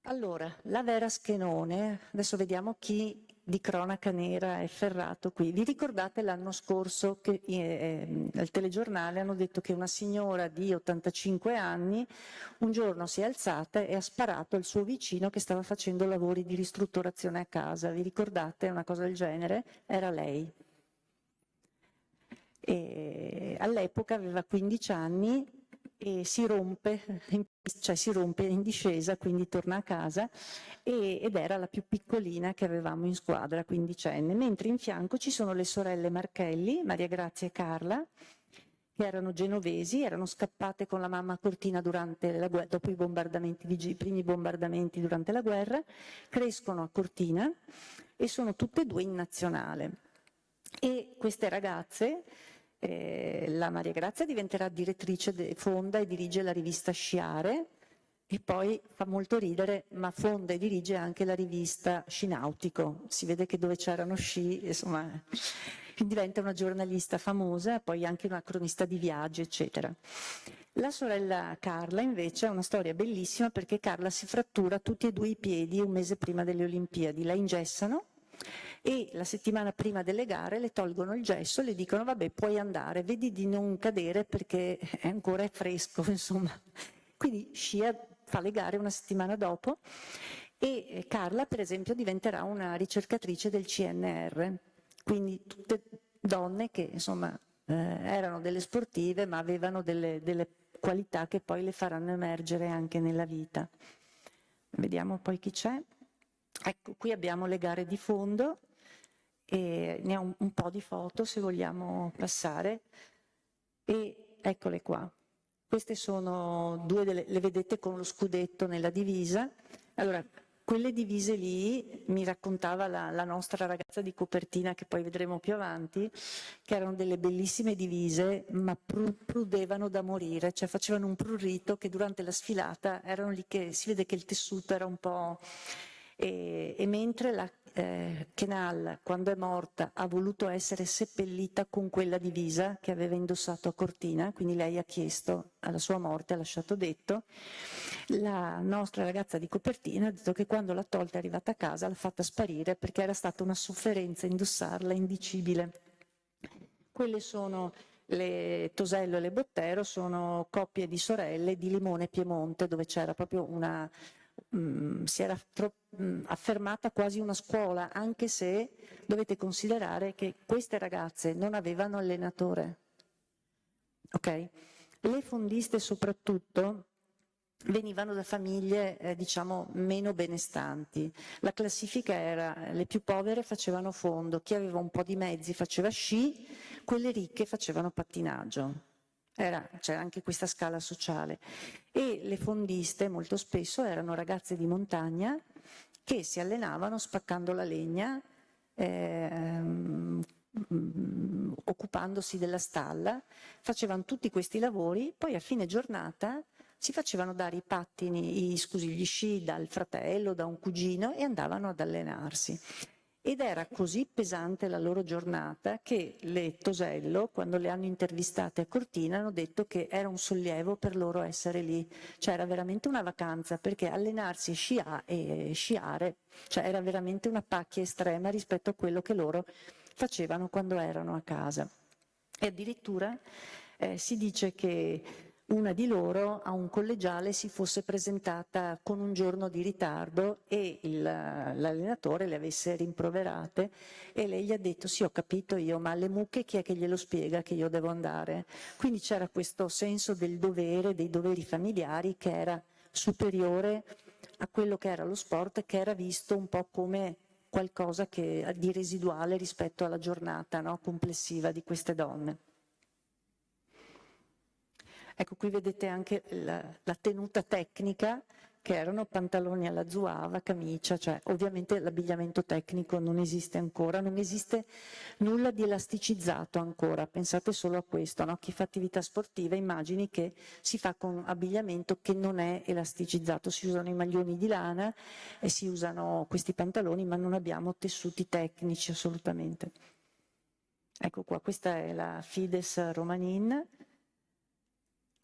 Allora, la Vera Schenone, adesso vediamo chi di cronaca nera è ferrato qui. Vi ricordate l'anno scorso che al telegiornale hanno detto che una signora di 85 anni un giorno si è alzata e ha sparato al suo vicino che stava facendo lavori di ristrutturazione a casa. Vi ricordate una cosa del genere? Era lei. E all'epoca aveva 15 anni e si rompe in discesa, quindi torna a casa ed era la più piccolina che avevamo in squadra, quindicenne, mentre in fianco ci sono le sorelle Marchelli, Maria Grazia e Carla, che erano genovesi, erano scappate con la mamma a Cortina durante la guerra, dopo i primi bombardamenti durante la guerra, crescono a Cortina e sono tutte e 2 in nazionale. E queste ragazze, la Maria Grazia diventerà direttrice, fonda e dirige la rivista Sciare e poi fa molto ridere, ma fonda e dirige anche la rivista Sci-Nautico. Si vede che dove c'erano sci, insomma, diventa una giornalista famosa, poi anche una cronista di viaggi, eccetera. La sorella Carla invece ha una storia bellissima perché Carla si frattura tutti e 2 i piedi un mese prima delle Olimpiadi, la ingessano e la settimana prima delle gare le tolgono il gesso e le dicono vabbè puoi andare, vedi di non cadere perché ancora è fresco, insomma. Quindi scia, fa le gare una settimana dopo e Carla per esempio diventerà una ricercatrice del CNR, quindi tutte donne che insomma erano delle sportive ma avevano delle qualità che poi le faranno emergere anche nella vita. Vediamo poi chi c'è. Ecco, qui abbiamo le gare di fondo e ne ho un po' di foto se vogliamo passare e eccole qua. Queste sono 2 le vedete con lo scudetto nella divisa. Allora, quelle divise lì mi raccontava la nostra ragazza di copertina che poi vedremo più avanti, che erano delle bellissime divise ma prudevano da morire, cioè facevano un prurito che durante la sfilata erano lì che si vede che il tessuto era un po'... E mentre la Chenal, quando è morta, ha voluto essere seppellita con quella divisa che aveva indossato a Cortina, quindi lei ha chiesto alla sua morte, ha lasciato detto, la nostra ragazza di copertina ha detto che quando l'ha tolta è arrivata a casa l'ha fatta sparire perché era stata una sofferenza indossarla indicibile. Quelle sono le Tosello e le Bottero, sono coppie di sorelle di Limone e Piemonte dove c'era proprio una... si era affermata quasi una scuola, anche se dovete considerare che queste ragazze non avevano allenatore. Ok? Le fondiste soprattutto venivano da famiglie diciamo meno benestanti. La classifica era le più povere facevano fondo, chi aveva un po' di mezzi faceva sci, quelle ricche facevano pattinaggio. C'era anche questa scala sociale e le fondiste molto spesso erano ragazze di montagna che si allenavano spaccando la legna, occupandosi della stalla, facevano tutti questi lavori, poi a fine giornata si facevano dare i pattini, gli sci dal fratello, da un cugino e andavano ad allenarsi. Ed era così pesante la loro giornata che le Tosello, quando le hanno intervistate a Cortina, hanno detto che era un sollievo per loro essere lì. Cioè era veramente una vacanza, perché allenarsi e sciare, cioè era veramente una pacchia estrema rispetto a quello che loro facevano quando erano a casa. E addirittura si dice che una di loro a un collegiale si fosse presentata con un giorno di ritardo e l'allenatore le avesse rimproverate e lei gli ha detto sì ho capito io ma alle mucche chi è che glielo spiega che io devo andare? Quindi c'era questo senso del dovere, dei doveri familiari che era superiore a quello che era lo sport, che era visto un po' come qualcosa di residuale rispetto alla giornata, no, complessiva di queste donne. Ecco, qui vedete anche la tenuta tecnica, che erano pantaloni alla zuava, camicia, cioè ovviamente l'abbigliamento tecnico non esiste ancora, non esiste nulla di elasticizzato ancora, pensate solo a questo, no? Chi fa attività sportiva immagini che si fa con abbigliamento che non è elasticizzato, si usano i maglioni di lana e si usano questi pantaloni, ma non abbiamo tessuti tecnici assolutamente. Ecco qua, questa è la Fides Romanin.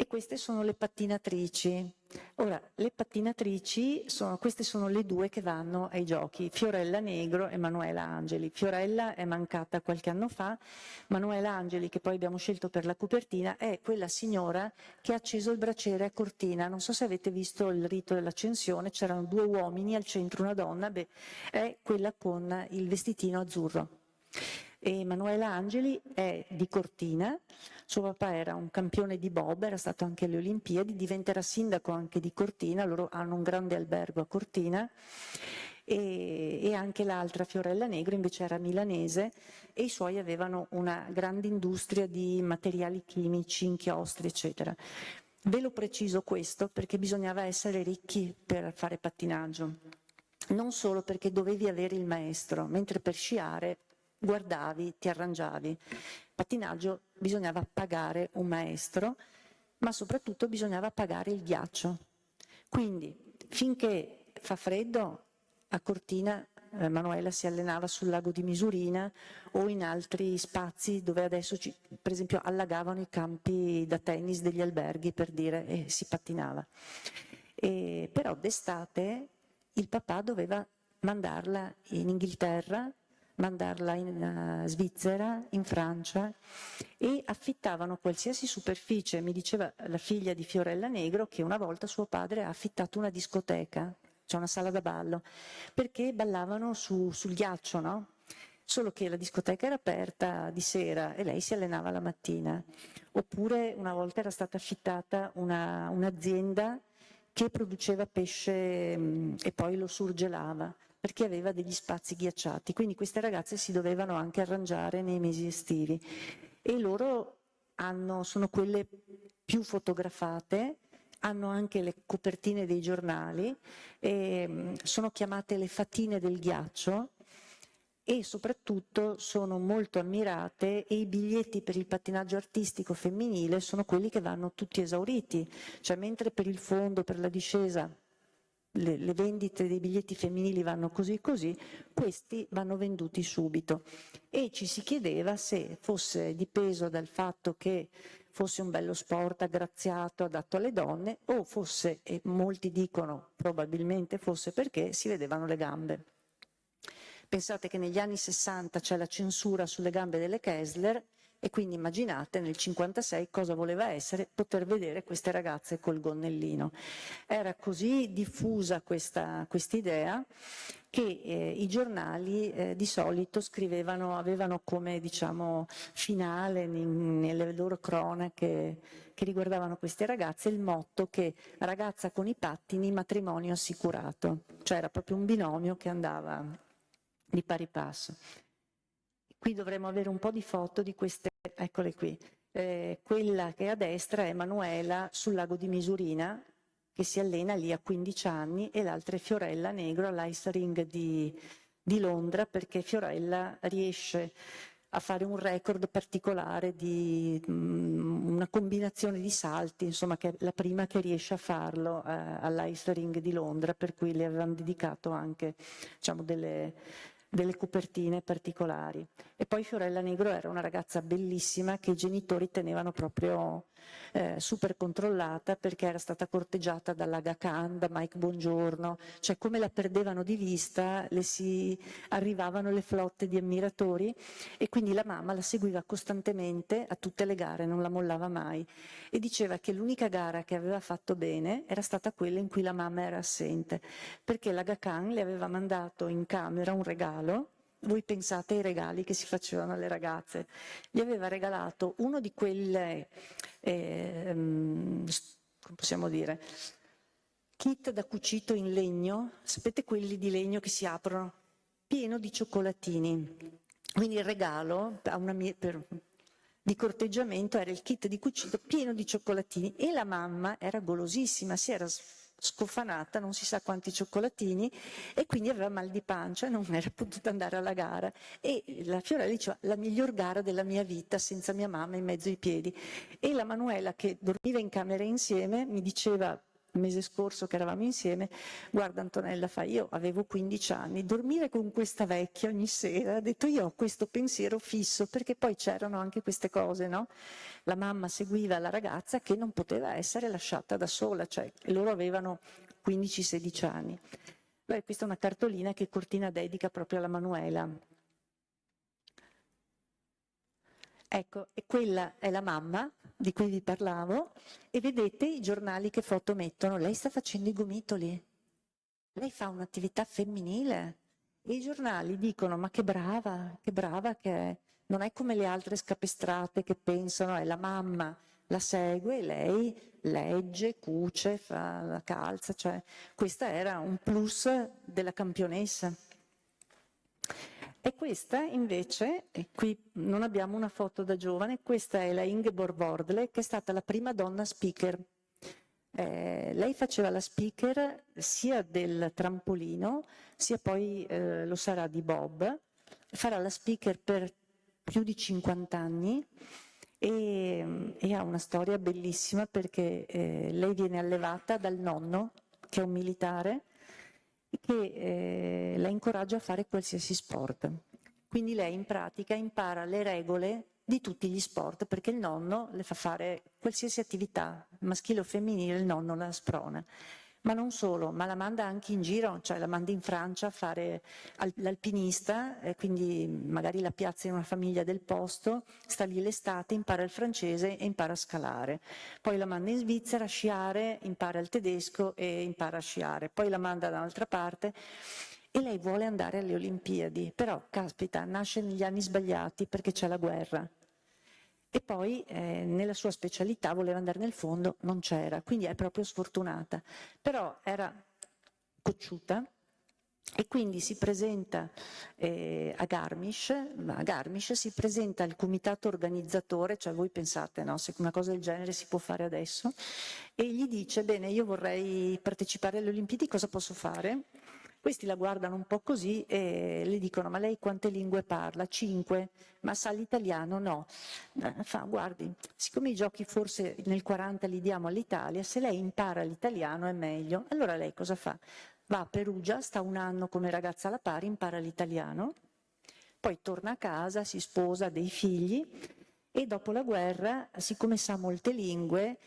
E queste sono le pattinatrici. Ora, le pattinatrici, queste sono le due che vanno ai giochi, Fiorella Negro e Manuela Angeli. Fiorella è mancata qualche anno fa, Manuela Angeli, che poi abbiamo scelto per la copertina, è quella signora che ha acceso il braciere a Cortina. Non so se avete visto il rito dell'accensione, c'erano 2 uomini, al centro una donna, è quella con il vestitino azzurro. E Manuela Angeli è di Cortina, suo papà era un campione di bob, era stato anche alle Olimpiadi, diventerà sindaco anche di Cortina, loro hanno un grande albergo a Cortina, e anche l'altra Fiorella Negro invece era milanese e i suoi avevano una grande industria di materiali chimici, inchiostri eccetera. Ve lo preciso questo perché bisognava essere ricchi per fare pattinaggio, non solo perché dovevi avere il maestro, mentre per sciare guardavi, ti arrangiavi. Pattinaggio bisognava pagare un maestro, ma soprattutto bisognava pagare il ghiaccio. Quindi finché fa freddo a Cortina Manuela si allenava sul lago di Misurina o in altri spazi dove adesso per esempio allagavano i campi da tennis degli alberghi, per dire, e si pattinava. Però d'estate il papà doveva mandarla in Inghilterra, mandarla in Svizzera, in Francia, e affittavano qualsiasi superficie. Mi diceva la figlia di Fiorella Negro che una volta suo padre ha affittato una discoteca, cioè una sala da ballo, perché ballavano sul ghiaccio, no? Solo che la discoteca era aperta di sera e lei si allenava la mattina. Oppure una volta era stata affittata un'azienda che produceva pesce e poi lo surgelava, perché aveva degli spazi ghiacciati, quindi queste ragazze si dovevano anche arrangiare nei mesi estivi e loro sono quelle più fotografate, hanno anche le copertine dei giornali, sono chiamate le fatine del ghiaccio e soprattutto sono molto ammirate e i biglietti per il pattinaggio artistico femminile sono quelli che vanno tutti esauriti, cioè mentre per il fondo, per la discesa, le vendite dei biglietti femminili vanno così così, questi vanno venduti subito e ci si chiedeva se fosse dipeso dal fatto che fosse un bello sport aggraziato, adatto alle donne o fosse, e molti dicono probabilmente fosse perché si vedevano le gambe. Pensate che negli anni 60 c'è la censura sulle gambe delle Kessler e quindi immaginate nel 56 cosa voleva essere poter vedere queste ragazze col gonnellino. Era così diffusa questa idea che i giornali di solito avevano come diciamo finale nelle loro cronache che riguardavano queste ragazze il motto che ragazza con i pattini, matrimonio assicurato, cioè era proprio un binomio che andava di pari passo. Qui dovremmo avere un po' di foto di queste, eccole qui. Quella che è a destra è Manuela sul lago di Misurina, che si allena lì a 15 anni, e l'altra è Fiorella Negro all'Ice Ring di Londra, perché Fiorella riesce a fare un record particolare di una combinazione di salti, insomma, che è la prima che riesce a farlo all'Ice Ring di Londra, per cui le avevano dedicato anche diciamo, delle copertine particolari. E poi Fiorella Negro era una ragazza bellissima che i genitori tenevano proprio super controllata, perché era stata corteggiata dall'Aga Khan, da Mike Bongiorno, cioè come la perdevano di vista arrivavano le flotte di ammiratori e quindi la mamma la seguiva costantemente a tutte le gare, non la mollava mai e diceva che l'unica gara che aveva fatto bene era stata quella in cui la mamma era assente, perché l'Aga Khan le aveva mandato in camera un regalo. Voi pensate ai regali che si facevano alle ragazze, gli aveva regalato uno di quelle, come possiamo dire, kit da cucito in legno, sapete quelli di legno che si aprono? pieno di cioccolatini. Quindi il regalo di corteggiamento era il kit di cucito pieno di cioccolatini, e la mamma era golosissima, si era scofanata non si sa quanti cioccolatini, e quindi aveva mal di pancia e non era potuta andare alla gara, e la Fiorella diceva: la miglior gara della mia vita senza mia mamma in mezzo ai piedi. E la Manuela, che dormiva in camera insieme, mi diceva il mese scorso che eravamo insieme: guarda Antonella, io avevo 15 anni, dormire con questa vecchia ogni sera, ha detto, io ho questo pensiero fisso, perché poi c'erano anche queste cose, no? La mamma seguiva la ragazza che non poteva essere lasciata da sola, cioè loro avevano 15-16 anni. Beh, questa è una cartolina che Cortina dedica proprio alla Manuela. Ecco, e quella è la mamma di cui vi parlavo, e vedete i giornali che foto mettono. Lei sta facendo i gomitoli, lei fa un'attività femminile, e i giornali dicono: ma che brava che è. Non è come le altre scapestrate che pensano è la mamma, la segue e lei legge, cuce, fa la calza, cioè questa era un plus della campionessa. E questa invece, e qui non abbiamo una foto da giovane, questa è la Ingeborg Wordle, che è stata la prima donna speaker. Lei faceva la speaker sia del trampolino, sia poi lo sarà di bob, farà la speaker per più di 50 anni e ha una storia bellissima, perché lei viene allevata dal nonno, che è un militare, che la incoraggia a fare qualsiasi sport. Quindi lei in pratica impara le regole di tutti gli sport, perché il nonno le fa fare qualsiasi attività, maschile o femminile, il nonno la sprona. Ma non solo, ma la manda anche in giro, cioè la manda in Francia a fare l'alpinista, quindi magari la piazza in una famiglia del posto, sta lì l'estate, impara il francese e impara a scalare. Poi la manda in Svizzera a sciare, impara il tedesco e impara a sciare. Poi la manda da un'altra parte e lei vuole andare alle Olimpiadi, però caspita, nasce negli anni sbagliati perché c'è la guerra. E poi nella sua specialità voleva andare nel fondo, non c'era, quindi è proprio sfortunata. Però era cocciuta e quindi si presenta a Garmisch si presenta al comitato organizzatore, cioè voi pensate, no, se una cosa del genere si può fare adesso, e gli dice: bene, io vorrei partecipare alle Olimpiadi, cosa posso fare? Questi la guardano un po' così e le dicono: ma lei quante lingue parla? 5. Ma sa l'italiano? No. Fa: guardi, siccome i giochi forse nel 40 li diamo all'Italia, se lei impara l'italiano è meglio. Allora lei cosa fa? Va a Perugia, sta un anno come ragazza alla pari, impara l'italiano, poi torna a casa, si sposa, ha dei figli, e dopo la guerra, siccome sa molte lingue,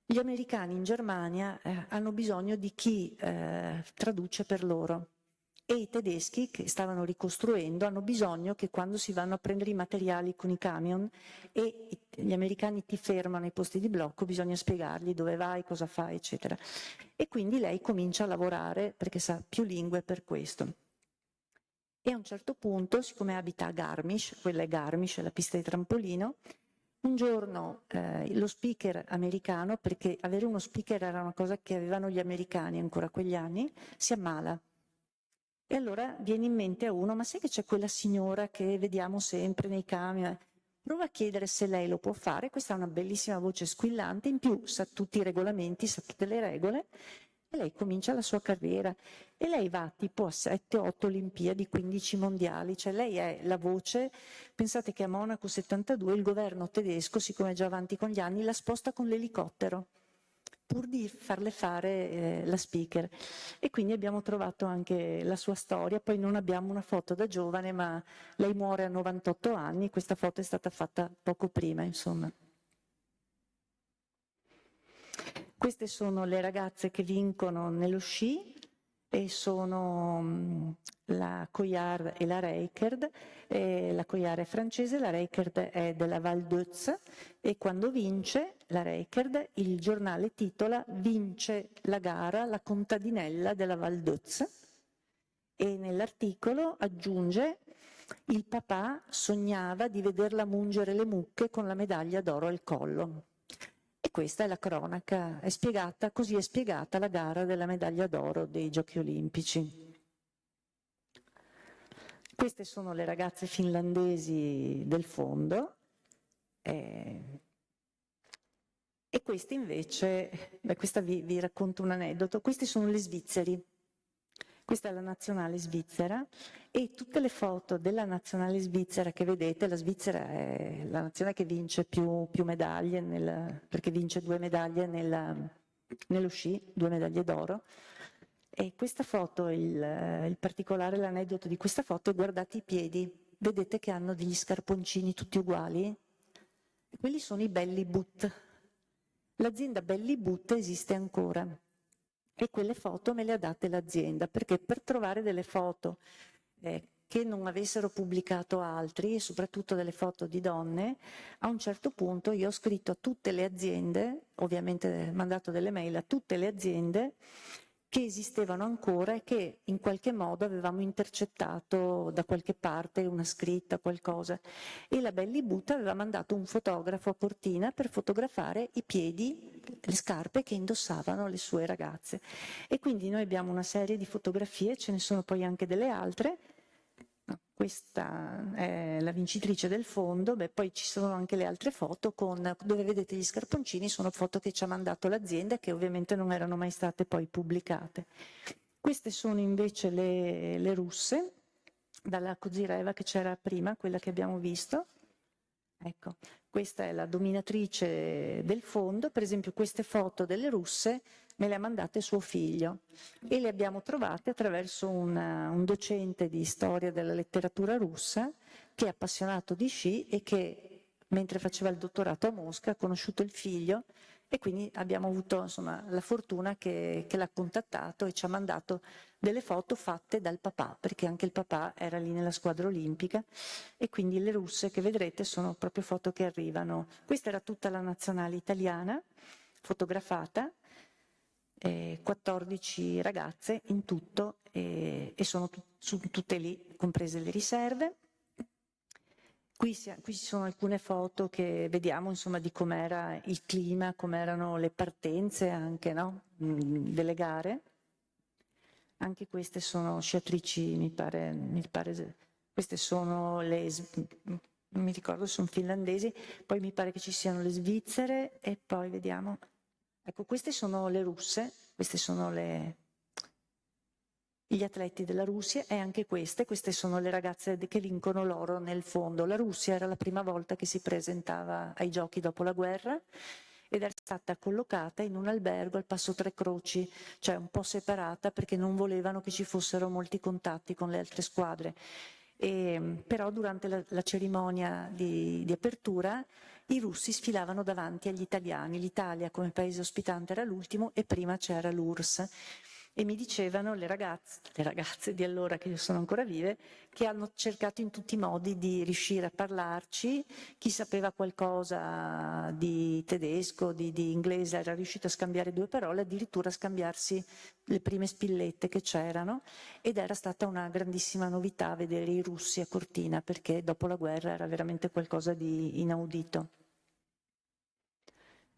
gli americani in Germania hanno bisogno di chi traduce per loro, e i tedeschi che stavano ricostruendo hanno bisogno che quando si vanno a prendere i materiali con i camion e gli americani ti fermano ai posti di blocco, bisogna spiegargli dove vai, cosa fai, eccetera. E quindi lei comincia a lavorare perché sa più lingue per questo. E a un certo punto, siccome abita a Garmisch, quella è Garmisch, è la pista di trampolino, un giorno lo speaker americano, perché avere uno speaker era una cosa che avevano gli americani ancora quegli anni, si ammala. E allora viene in mente a uno: ma sai che c'è quella signora che vediamo sempre nei camion? Prova a chiedere se lei lo può fare. Questa ha una bellissima voce squillante, in più sa tutti i regolamenti, sa tutte le regole, e lei comincia la sua carriera. E lei va tipo a 7-8 Olimpiadi, 15 mondiali, cioè lei è la voce. Pensate che a Monaco 72 il governo tedesco, siccome è già avanti con gli anni, la sposta con l'elicottero pur di farle fare la speaker. E quindi abbiamo trovato anche la sua storia. Poi non abbiamo una foto da giovane, ma lei muore a 98 anni, questa foto è stata fatta poco prima, insomma. Queste sono le ragazze che vincono nello sci, e sono la Coillard e la Reichardt. La Coillard è francese, la Reichardt è della Val d'Oeuz, e quando vince la Reichardt il giornale titola: vince la gara la contadinella della Val d'Oeuz, e nell'articolo aggiunge: il papà sognava di vederla mungere le mucche con la medaglia d'oro al collo. E questa è la cronaca, così è spiegata la gara della medaglia d'oro dei Giochi Olimpici. Queste sono le ragazze finlandesi del fondo. E questi invece, questa vi racconto un aneddoto, questi sono le svizzeri. Questa è la nazionale svizzera e tutte le foto della nazionale svizzera che vedete, la Svizzera è la nazione che vince più medaglie, perché vince 2 medaglie nello sci, 2 medaglie d'oro. E questa foto, il particolare, l'aneddoto di questa foto è: guardate i piedi, vedete che hanno degli scarponcini tutti uguali? Quelli sono i belly boot. L'azienda Belly Boot esiste ancora e quelle foto me le ha date l'azienda, perché per trovare delle foto che non avessero pubblicato altri, e soprattutto delle foto di donne, a un certo punto io ho scritto a tutte le aziende, ovviamente mandato delle mail a tutte le aziende che esistevano ancora e che in qualche modo avevamo intercettato da qualche parte una scritta, qualcosa. E la Belly Boot aveva mandato un fotografo a Cortina per fotografare i piedi, le scarpe che indossavano le sue ragazze. E quindi noi abbiamo una serie di fotografie, ce ne sono poi anche delle altre. Questa è la vincitrice del fondo, poi ci sono anche le altre foto dove vedete gli scarponcini, sono foto che ci ha mandato l'azienda, che ovviamente non erano mai state poi pubblicate. Queste sono invece le russe, dalla Kozyreva che c'era prima, quella che abbiamo visto. Ecco, questa è la dominatrice del fondo, per esempio queste foto delle russe me le ha mandate suo figlio e le abbiamo trovate attraverso un docente di storia della letteratura russa che è appassionato di sci e che mentre faceva il dottorato a Mosca ha conosciuto il figlio e quindi abbiamo avuto insomma la fortuna che l'ha contattato e ci ha mandato delle foto fatte dal papà, perché anche il papà era lì nella squadra olimpica e quindi le russe che vedrete sono proprio foto che arrivano. Questa era tutta la nazionale italiana fotografata, 14 ragazze in tutto e sono tutte lì, comprese le riserve. Qui ci sono alcune foto che vediamo insomma di com'era il clima, com'erano le partenze anche no? Delle gare. Anche queste sono sciatrici, mi pare, queste sono non mi ricordo, sono finlandesi, poi mi pare che ci siano le svizzere e poi vediamo. Ecco, queste sono le russe, queste sono gli atleti della Russia e anche queste sono le ragazze che vincono l'oro nel fondo. La Russia era la prima volta che si presentava ai giochi dopo la guerra ed era stata collocata in un albergo al Passo Tre Croci, cioè un po' separata perché non volevano che ci fossero molti contatti con le altre squadre. Però durante la cerimonia di apertura i russi sfilavano davanti agli italiani. L'Italia come paese ospitante era l'ultimo e prima c'era l'URSS. E mi dicevano le ragazze di allora, che sono ancora vive, che hanno cercato in tutti i modi di riuscire a parlarci. Chi sapeva qualcosa di tedesco, di inglese, era riuscito a scambiare 2 parole, addirittura a scambiarsi le prime spillette che c'erano, ed era stata una grandissima novità vedere i russi a Cortina, perché dopo la guerra era veramente qualcosa di inaudito.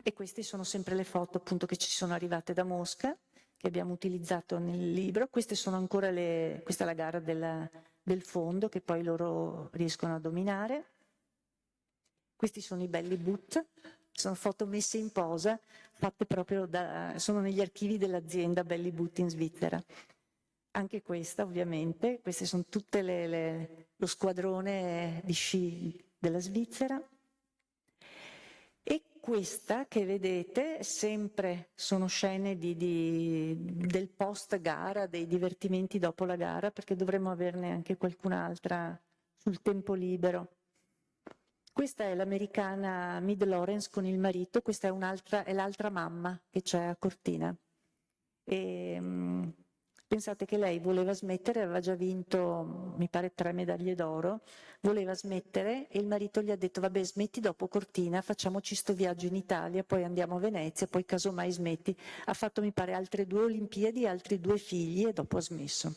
E queste sono sempre le foto appunto che ci sono arrivate da Mosca, che abbiamo utilizzato nel libro. Queste sono ancora questa è la gara del fondo che poi loro riescono a dominare. Questi sono i belly boot, sono foto messe in posa, fatte proprio sono negli archivi dell'azienda Belly Boot in Svizzera. Anche questa ovviamente, queste sono tutte lo squadrone di sci della Svizzera. E questa che vedete sempre sono scene del post gara, dei divertimenti dopo la gara, perché dovremmo averne anche qualcun'altra sul tempo libero. Questa è l'americana Mid Lawrence con il marito, questa è l'altra mamma che c'è a Cortina. Pensate che lei voleva smettere, aveva già vinto, mi pare, 3 medaglie d'oro, voleva smettere e il marito gli ha detto: vabbè, smetti dopo Cortina, facciamoci sto viaggio in Italia, poi andiamo a Venezia, poi casomai smetti. Ha fatto, mi pare, altre 2 Olimpiadi, altri 2 figli e dopo ha smesso.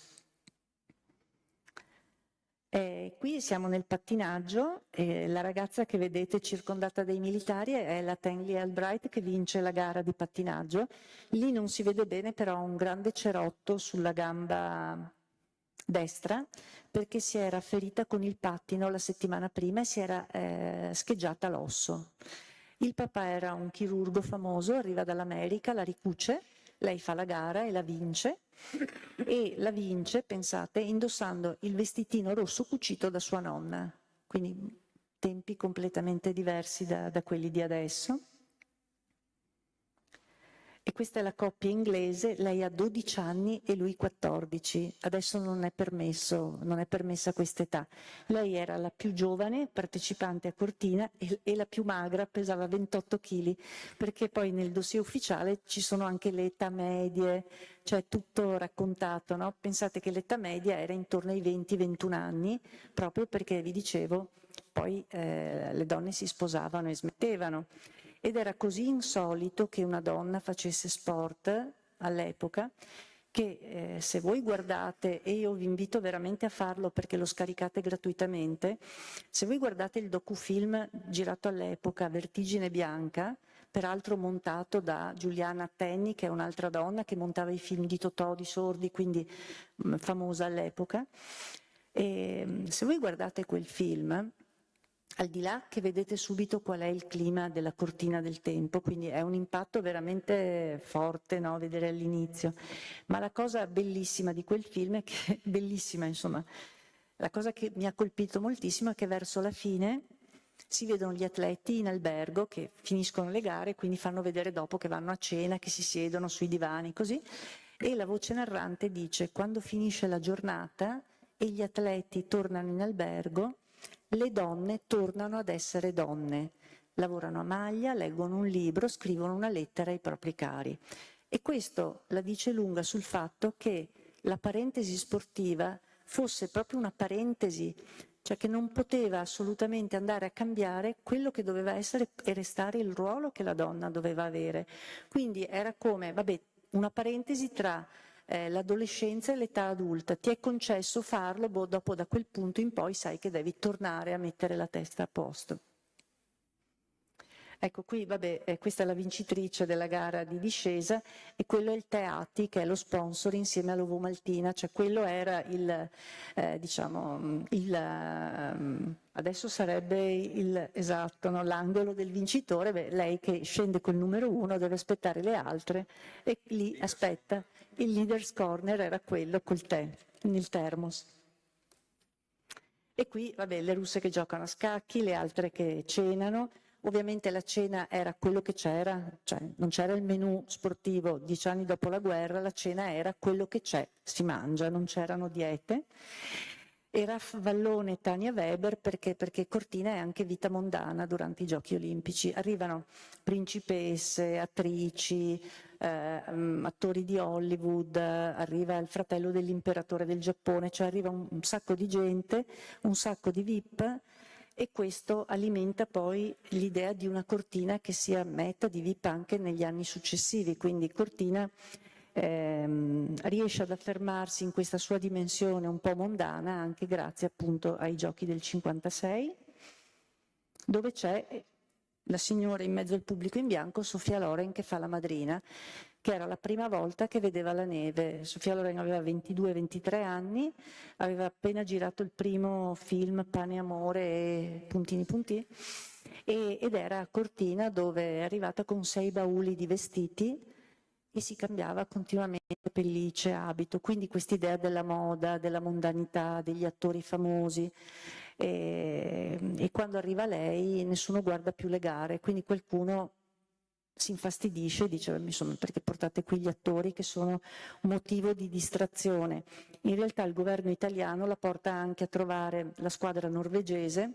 Qui siamo nel pattinaggio, la ragazza che vedete circondata dai militari è la Tangley Albright che vince la gara di pattinaggio. Lì non si vede bene, però ha un grande cerotto sulla gamba destra, perché si era ferita con il pattino la settimana prima e si era scheggiata l'osso. Il papà era un chirurgo famoso, arriva dall'America, la ricuce, lei fa la gara e la vince, pensate, indossando il vestitino rosso cucito da sua nonna, quindi tempi completamente diversi da quelli di adesso. E questa è la coppia inglese, lei ha 12 anni e lui 14, adesso non è permessa questa età. Lei era la più giovane partecipante a Cortina e la più magra, pesava 28 kg, perché poi nel dossier ufficiale ci sono anche le età medie, cioè tutto raccontato, no? Pensate che l'età media era intorno ai 20-21 anni, proprio perché vi dicevo, poi le donne si sposavano e smettevano. Ed era così insolito che una donna facesse sport all'epoca che se voi guardate, e io vi invito veramente a farlo perché lo scaricate gratuitamente, se voi guardate il docufilm girato all'epoca, Vertigine bianca, peraltro montato da Giuliana Tenni, che è un'altra donna che montava i film di Totò, di Sordi, quindi famosa all'epoca, e se voi guardate quel film, al di là che vedete subito qual è il clima della cortina del tempo, quindi è un impatto veramente forte, no? Vedere all'inizio, ma la cosa bellissima di quel film è che, bellissima insomma, la cosa che mi ha colpito moltissimo è che verso la fine si vedono gli atleti in albergo che finiscono le gare, quindi fanno vedere dopo che vanno a cena, che si siedono sui divani, così, e la voce narrante dice: quando finisce la giornata e gli atleti tornano in albergo, le donne tornano ad essere donne, lavorano a maglia, leggono un libro, scrivono una lettera ai propri cari. E questo la dice lunga sul fatto che la parentesi sportiva fosse proprio una parentesi, cioè che non poteva assolutamente andare a cambiare quello che doveva essere e restare il ruolo che la donna doveva avere. Quindi era come, vabbè, una parentesi tra l'adolescenza e l'età adulta, ti è concesso farlo, dopo da quel punto in poi sai che devi tornare a mettere la testa a posto. Ecco qui, vabbè, questa è la vincitrice della gara di discesa e quello è il Teati, che è lo sponsor insieme all'Ovo Maltina, cioè quello era adesso sarebbe esatto, no? L'angolo del vincitore. Beh, lei che scende col numero 1 deve aspettare le altre e lì aspetta. Il leader's corner era quello col tè, nel termos. E qui, vabbè, le russe che giocano a scacchi, le altre che cenano. Ovviamente la cena era quello che c'era, cioè non c'era il menù sportivo 10 anni dopo la guerra, la cena era quello che c'è, si mangia, non c'erano diete. Era Vallone Tania Weber perché Cortina è anche vita mondana durante i Giochi Olimpici. Arrivano principesse, attrici, attori di Hollywood, arriva il fratello dell'imperatore del Giappone, cioè arriva un sacco di gente, un sacco di VIP. E questo alimenta poi l'idea di una Cortina che sia meta di VIP anche negli anni successivi, quindi Cortina riesce ad affermarsi in questa sua dimensione un po' mondana anche grazie appunto ai Giochi del 56, dove c'è la signora in mezzo al pubblico in bianco, Sofia Loren, che fa la madrina, che era la prima volta che vedeva la neve. Sofia Loren aveva 22-23 anni, aveva appena girato il primo film Pane e Amore e puntini puntini, ed era a Cortina, dove è arrivata con 6 bauli di vestiti e si cambiava continuamente pellicce, abito, quindi quest'idea della moda, della mondanità, degli attori famosi. E quando arriva lei nessuno guarda più le gare, quindi qualcuno si infastidisce e dice insomma, perché portate qui gli attori che sono motivo di distrazione. In realtà il governo italiano la porta anche a trovare la squadra norvegese,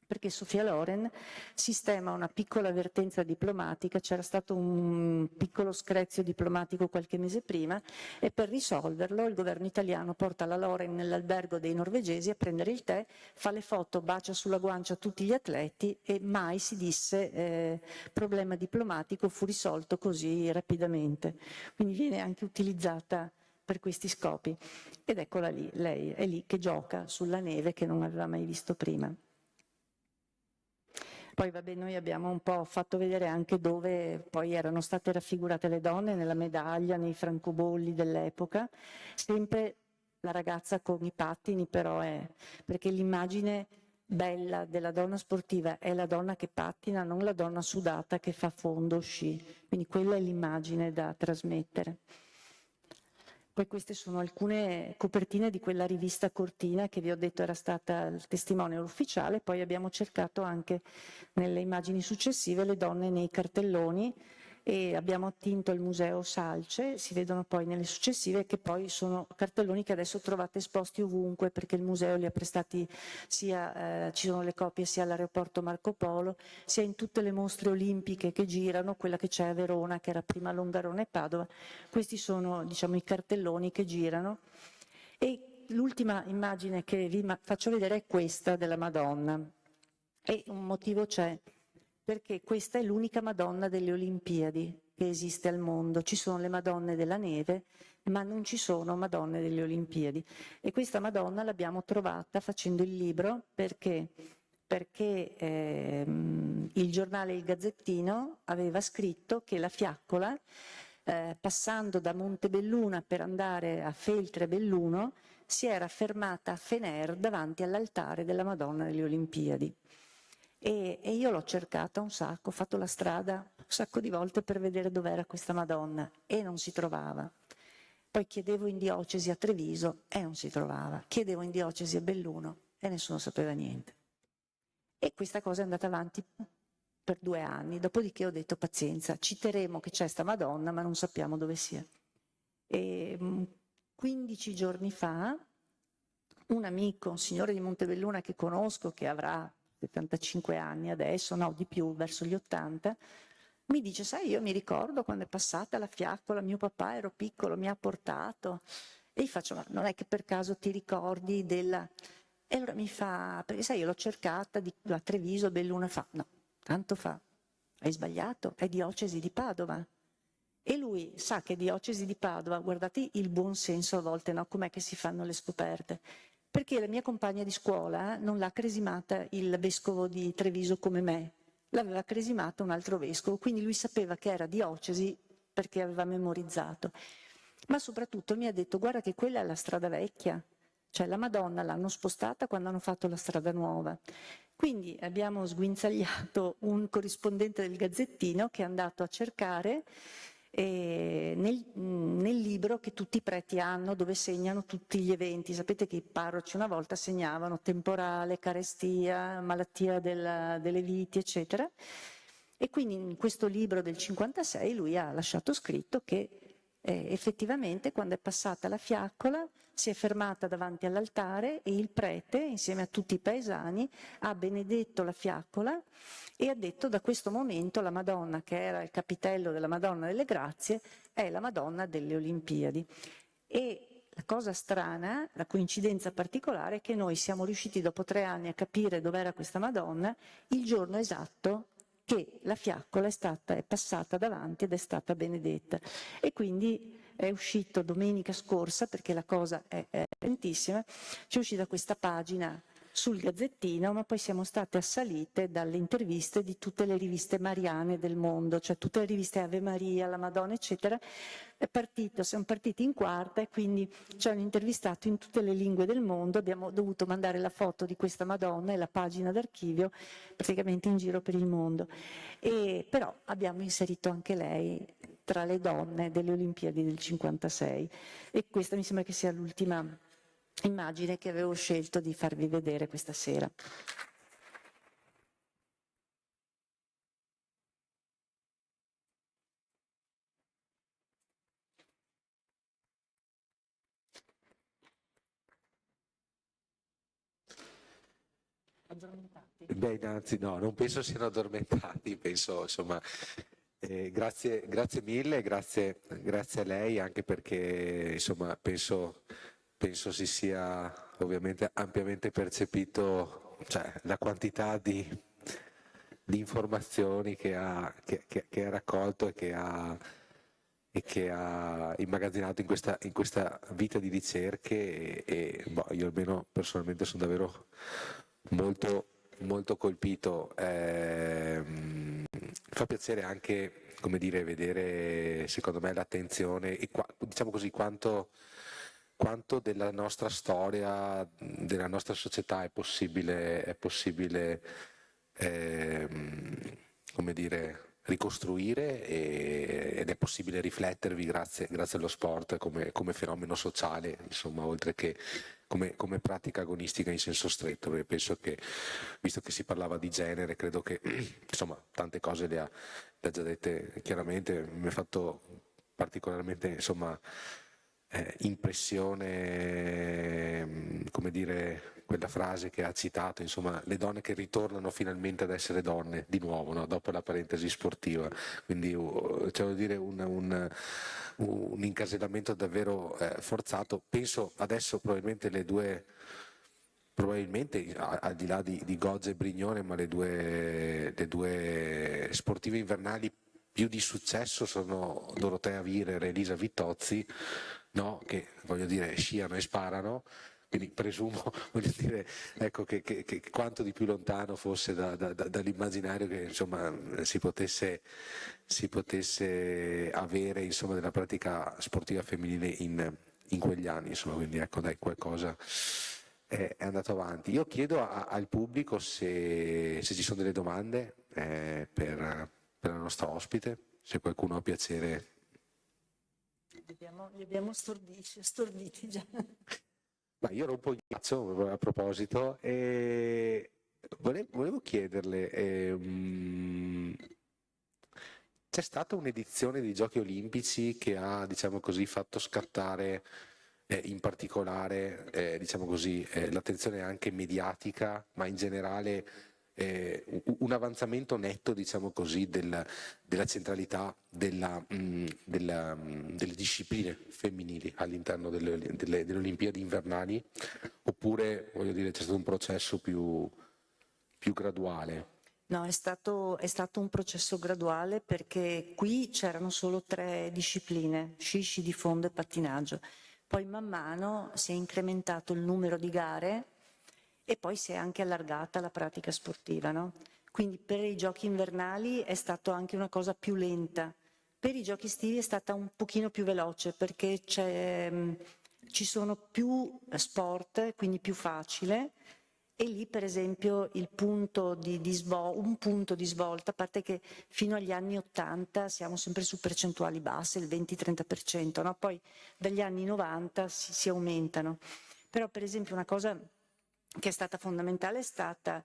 perché Sofia Loren sistema una piccola avvertenza diplomatica, c'era stato un piccolo screzio diplomatico qualche mese prima e per risolverlo il governo italiano porta la Loren nell'albergo dei norvegesi a prendere il tè, fa le foto, bacia sulla guancia a tutti gli atleti e mai si disse problema diplomatico, fu risolto così rapidamente. Quindi viene anche utilizzata per questi scopi. Ed eccola lì, lei è lì che gioca sulla neve che non aveva mai visto prima. Poi vabbè, noi abbiamo un po' fatto vedere anche dove poi erano state raffigurate le donne, nella medaglia, nei francobolli dell'epoca, sempre la ragazza con i pattini, però è perché l'immagine bella della donna sportiva è la donna che pattina, non la donna sudata che fa fondo sci, quindi quella è l'immagine da trasmettere. Poi queste sono alcune copertine di quella rivista Cortina che vi ho detto era stata il testimone ufficiale, poi abbiamo cercato anche nelle immagini successive le donne nei cartelloni e abbiamo attinto il Museo Salce, si vedono poi nelle successive che poi sono cartelloni che adesso trovate esposti ovunque perché il museo li ha prestati sia, ci sono le copie sia all'aeroporto Marco Polo, sia in tutte le mostre olimpiche che girano, quella che c'è a Verona che era prima Longarone e Padova, questi sono diciamo i cartelloni che girano e l'ultima immagine che vi faccio vedere è questa della Madonna e un motivo c'è. Perché questa è l'unica Madonna delle Olimpiadi che esiste al mondo. Ci sono le Madonne della neve, ma non ci sono Madonne delle Olimpiadi. E questa Madonna l'abbiamo trovata facendo il libro perché il giornale Il Gazzettino aveva scritto che la fiaccola, passando da Montebelluna per andare a Feltre Belluno, si era fermata a Fener davanti all'altare della Madonna delle Olimpiadi. E io l'ho cercata un sacco, ho fatto la strada un sacco di volte per vedere dov'era questa Madonna e non si trovava. Poi chiedevo in diocesi a Treviso e non si trovava. Chiedevo in diocesi a Belluno e nessuno sapeva niente. E questa cosa è andata avanti per 2 anni, dopodiché ho detto pazienza, citeremo che c'è sta Madonna ma non sappiamo dove sia. E 15 giorni fa un amico, un signore di Montebelluna che conosco, che avrà 75 anni adesso, no di più, verso gli 80, mi dice, sai, io mi ricordo quando è passata la fiaccola, mio papà ero piccolo, mi ha portato. E gli faccio, ma non è che per caso ti ricordi della... E allora mi fa, perché sai, io l'ho cercata a Treviso, Belluno, fa, no, tanto fa, hai sbagliato, è diocesi di Padova. E lui sa che diocesi di Padova, guardate il buon senso a volte, no? Com'è che si fanno le scoperte? Perché la mia compagna di scuola non l'ha cresimata il vescovo di Treviso come me, l'aveva cresimata un altro vescovo, quindi lui sapeva che era diocesi perché aveva memorizzato. Ma soprattutto mi ha detto, guarda che quella è la strada vecchia, cioè la Madonna l'hanno spostata quando hanno fatto la strada nuova. Quindi abbiamo sguinzagliato un corrispondente del Gazzettino che è andato a cercare nel libro che tutti i preti hanno dove segnano tutti gli eventi. Sapete che i parroci una volta segnavano temporale, carestia, malattia delle viti, eccetera. E quindi in questo libro del 56 lui ha lasciato scritto che effettivamente quando è passata la fiaccola si è fermata davanti all'altare e il prete, insieme a tutti i paesani, ha benedetto la fiaccola e ha detto da questo momento la Madonna, che era il capitello della Madonna delle Grazie, è la Madonna delle Olimpiadi. E la cosa strana, la coincidenza particolare è che noi siamo riusciti dopo 3 anni a capire dov'era questa Madonna il giorno esatto che la fiaccola è passata davanti ed è stata benedetta. E quindi è uscito domenica scorsa, perché la cosa è lentissima, c'è uscita questa pagina sul Gazzettino, ma poi siamo state assalite dalle interviste di tutte le riviste mariane del mondo, cioè tutte le riviste Ave Maria, la Madonna, eccetera. Siamo partiti in quarta e quindi ci hanno intervistato in tutte le lingue del mondo, abbiamo dovuto mandare la foto di questa Madonna e la pagina d'archivio praticamente in giro per il mondo. Però abbiamo inserito anche lei tra le donne delle Olimpiadi del 56 e questa mi sembra che sia l'ultima immagine che avevo scelto di farvi vedere questa sera. Addormentati? Beh, innanzi no, non penso siano addormentati, penso insomma, grazie mille, grazie a lei anche perché insomma penso si sia ovviamente ampiamente percepito cioè, la quantità di informazioni che ha raccolto e che ha immagazzinato in questa vita di ricerche e io almeno personalmente sono davvero molto colpito. Fa piacere anche, come dire, vedere secondo me l'attenzione e diciamo così quanto quanto della nostra storia, della nostra società è possibile come dire, ricostruire ed è possibile riflettervi grazie allo sport come fenomeno sociale, insomma, oltre che come pratica agonistica in senso stretto, perché penso che, visto che si parlava di genere, credo che insomma tante cose le ha già dette chiaramente. Mi ha fatto particolarmente, insomma, impressione, come dire, quella frase che ha citato, insomma, le donne che ritornano finalmente ad essere donne di nuovo, no? Dopo la parentesi sportiva. Quindi cioè, vuol dire un incasellamento davvero forzato. Penso adesso probabilmente al di là di Goggia e Brignone, ma le due sportive invernali più di successo sono Dorotea Virer e Elisa Vittozzi, no? Che, voglio dire, sciano e sparano, quindi presumo, voglio dire, ecco, che quanto di più lontano fosse dall'immaginario che, insomma, si potesse avere, insomma, della pratica sportiva femminile in quegli anni, insomma. Quindi ecco, dai, qualcosa è andato avanti. Io chiedo al pubblico se ci sono delle domande per la nostra ospite, se qualcuno ha piacere. Li abbiamo storditi già. Ma io rompo il ghiaccio a proposito e volevo chiederle, c'è stata un'edizione dei Giochi Olimpici che ha, diciamo così, fatto scattare in particolare, diciamo così, l'attenzione anche mediatica, ma in generale un avanzamento netto, diciamo così, della centralità delle discipline femminili all'interno delle Olimpiadi invernali, oppure, voglio dire, c'è stato un processo più graduale? No, è stato un processo graduale, perché qui c'erano solo 3 discipline: sci di fondo e pattinaggio. Poi man mano si è incrementato il numero di gare e poi si è anche allargata la pratica sportiva, no? Quindi per i giochi invernali è stato anche una cosa più lenta. Per i giochi estivi è stata un pochino più veloce, perché ci sono più sport, quindi più facile. E lì, per esempio, un punto di svolta, a parte che fino agli anni 80 siamo sempre su percentuali basse, il 20-30%, no? Poi dagli anni 90 si aumentano. Però, per esempio, una cosa che è stata fondamentale è stata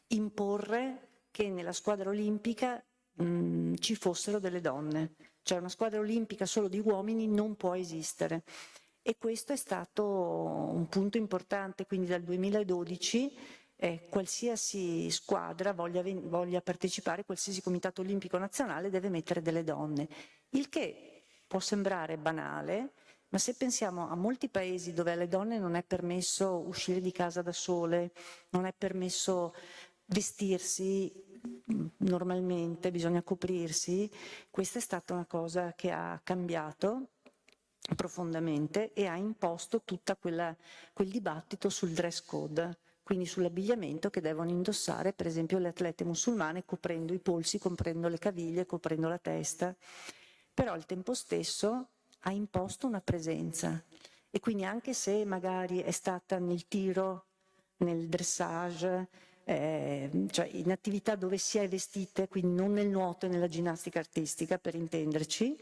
imporre che nella squadra olimpica ci fossero delle donne. Cioè, una squadra olimpica solo di uomini non può esistere. E questo è stato un punto importante, quindi dal 2012 qualsiasi squadra voglia partecipare, qualsiasi comitato olimpico nazionale deve mettere delle donne, il che può sembrare banale, ma se pensiamo a molti paesi dove alle donne non è permesso uscire di casa da sole, non è permesso vestirsi normalmente, bisogna coprirsi, questa è stata una cosa che ha cambiato profondamente e ha imposto tutto quel dibattito sul dress code, quindi sull'abbigliamento che devono indossare, per esempio, le atlete musulmane, coprendo i polsi, coprendo le caviglie, coprendo la testa. Però al tempo stesso ha imposto una presenza, e quindi anche se magari è stata nel tiro, nel dressage, cioè in attività dove si è vestite, quindi non nel nuoto e nella ginnastica artistica, per intenderci,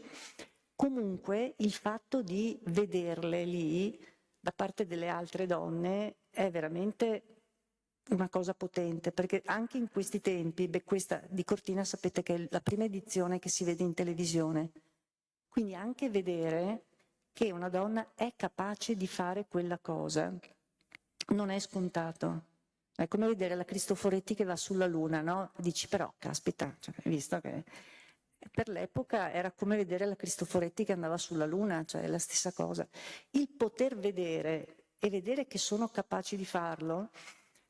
comunque il fatto di vederle lì da parte delle altre donne è veramente una cosa potente, perché anche in questi tempi, questa di Cortina sapete che è la prima edizione che si vede in televisione, quindi anche vedere che una donna è capace di fare quella cosa non è scontato. È come vedere la Cristoforetti che va sulla Luna, no? Dici però, caspita, cioè, hai visto che per l'epoca era come vedere la Cristoforetti che andava sulla Luna, cioè è la stessa cosa. Il poter vedere e vedere che sono capaci di farlo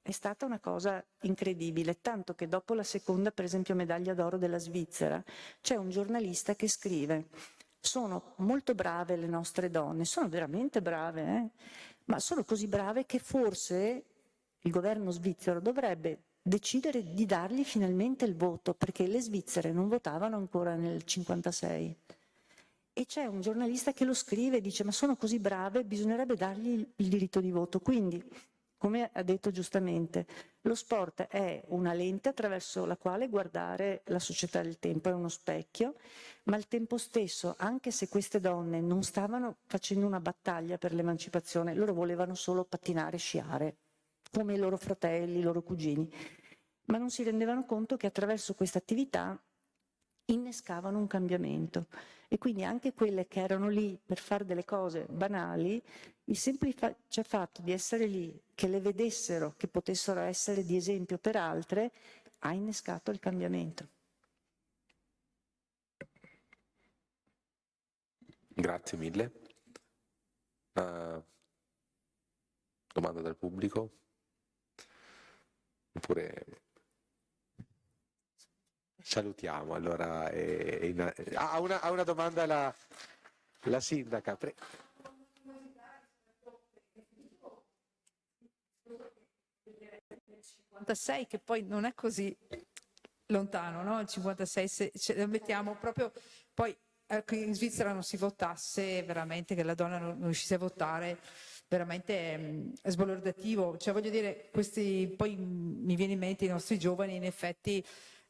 è stata una cosa incredibile, tanto che dopo la seconda, per esempio, medaglia d'oro della Svizzera, c'è un giornalista che scrive: sono molto brave le nostre donne, sono veramente brave, ma sono così brave che forse il governo svizzero dovrebbe decidere di dargli finalmente il voto, perché le svizzere non votavano ancora nel 56 E c'è un giornalista che lo scrive e dice: ma sono così brave, bisognerebbe dargli il diritto di voto. Quindi, come ha detto giustamente, lo sport è una lente attraverso la quale guardare la società del tempo, è uno specchio, ma al tempo stesso, anche se queste donne non stavano facendo una battaglia per l'emancipazione, loro volevano solo pattinare e sciare, come i loro fratelli, i loro cugini, ma non si rendevano conto che attraverso questa attività innescavano un cambiamento. E quindi anche quelle che erano lì per fare delle cose banali, il semplice fatto di essere lì, che le vedessero, che potessero essere di esempio per altre, ha innescato il cambiamento. Grazie mille. Domanda dal pubblico? Oppure salutiamo allora. Ha una domanda la sindaca. 56, che poi non è così lontano, no? Il 56, se lo mettiamo proprio, poi in Svizzera non si votasse, veramente che la donna non riuscisse a votare, veramente è sbalordativo. Cioè, voglio dire, poi mi viene in mente i nostri giovani, in effetti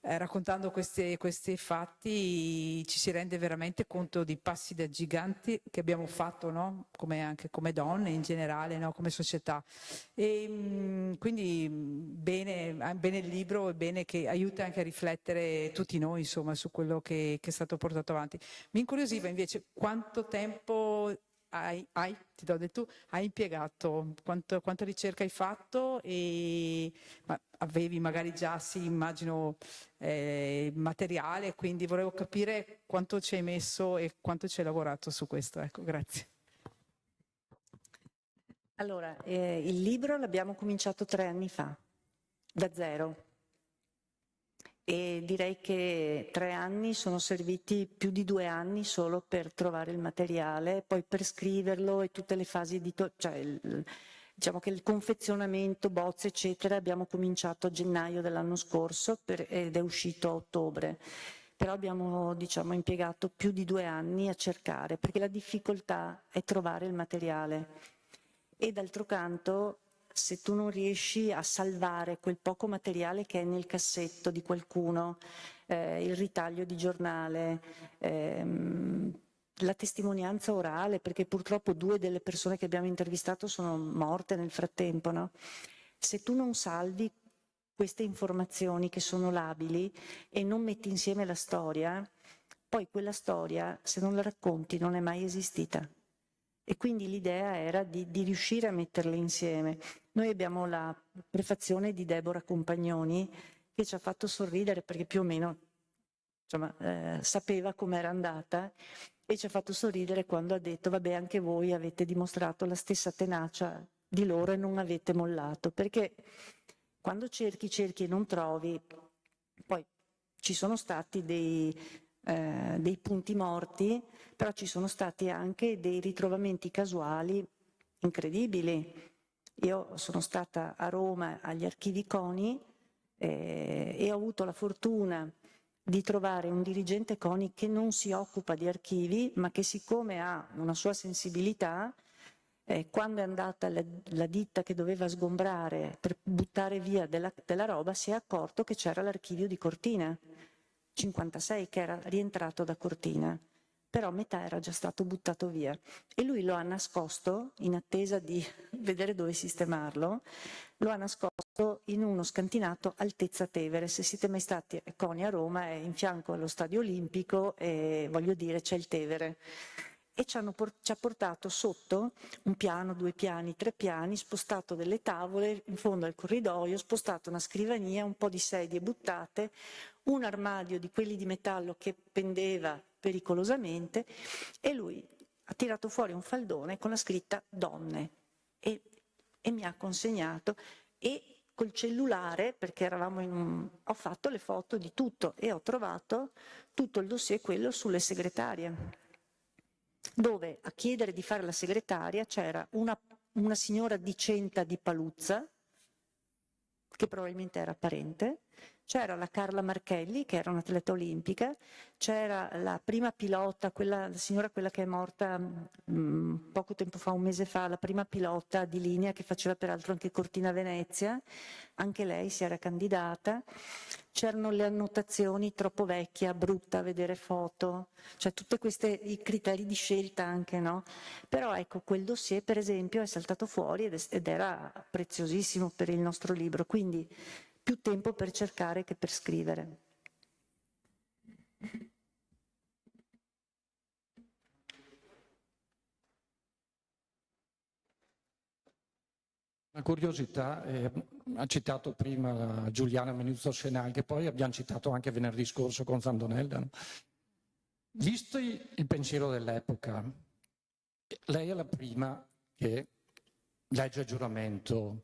raccontando questi fatti ci si rende veramente conto di passi da giganti che abbiamo fatto, no? Anche come donne in generale, no? Come società. E quindi bene il libro, e bene che aiuta anche a riflettere tutti noi, insomma, su quello che è stato portato avanti. Mi incuriosiva invece quanto tempo ti do del tu, hai impiegato, quanta ricerca hai fatto, e avevi magari già, sì, immagino, materiale, quindi volevo capire quanto ci hai messo e quanto ci hai lavorato su questo. Ecco, grazie. Allora, il libro l'abbiamo cominciato 3 anni fa, da zero. E direi che 3 anni sono serviti più di 2 anni solo per trovare il materiale, poi per scriverlo e tutte le fasi diciamo che il confezionamento, bozze eccetera, abbiamo cominciato a gennaio dell'anno scorso ed è uscito a ottobre. Però abbiamo, diciamo, impiegato più di 2 anni a cercare, perché la difficoltà è trovare il materiale. E d'altro canto, se tu non riesci a salvare quel poco materiale che è nel cassetto di qualcuno, il ritaglio di giornale, la testimonianza orale, perché purtroppo 2 delle persone che abbiamo intervistato sono morte nel frattempo, no? Se tu non salvi queste informazioni che sono labili e non metti insieme la storia, poi quella storia, se non la racconti, non è mai esistita. E quindi l'idea era di riuscire a metterle insieme. Noi abbiamo la prefazione di Deborah Compagnoni, che ci ha fatto sorridere perché più o meno, insomma, sapeva com'era andata, e ci ha fatto sorridere quando ha detto: vabbè, anche voi avete dimostrato la stessa tenacia di loro e non avete mollato, perché quando cerchi e non trovi, poi ci sono stati dei punti morti, però ci sono stati anche dei ritrovamenti casuali incredibili. Io sono stata a Roma agli archivi CONI e ho avuto la fortuna di trovare un dirigente CONI che non si occupa di archivi, ma che, siccome ha una sua sensibilità, quando è andata la ditta che doveva sgombrare per buttare via della roba, si è accorto che c'era l'archivio di Cortina 56 che era rientrato da Cortina, però metà era già stato buttato via, e lui lo ha nascosto, in attesa di vedere dove sistemarlo, lo ha nascosto in uno scantinato altezza Tevere. Se siete mai stati a CONI a Roma, è in fianco allo Stadio Olimpico e, voglio dire, c'è il Tevere. E ci ha portato sotto un piano, 2 piani, 3 piani, spostato delle tavole in fondo al corridoio, spostato una scrivania, un po' di sedie buttate, un armadio di quelli di metallo che pendeva pericolosamente, e lui ha tirato fuori un faldone con la scritta donne e mi ha consegnato, e col cellulare, perché eravamo ho fatto le foto di tutto e ho trovato tutto il dossier, quello sulle segretarie, dove a chiedere di fare la segretaria c'era una signora di Centa di Paluzza, che probabilmente era parente, C'era la Carla Marchelli, che era un'atleta olimpica, c'era la prima pilota, la signora quella che è morta poco tempo fa, un mese fa, la prima pilota di linea che faceva peraltro anche Cortina Venezia, anche lei si era candidata. C'erano le annotazioni troppo vecchia, brutta, vedere foto, cioè tutti i criteri di scelta anche, no? Però ecco, quel dossier per esempio è saltato fuori ed era preziosissimo per il nostro libro, quindi più tempo per cercare che per scrivere. Una curiosità, ha citato prima la Giuliana Menuzzo Senal, che poi abbiamo citato anche venerdì scorso con Zandonella. No? Visto il pensiero dell'epoca, lei è la prima che legge il giuramento,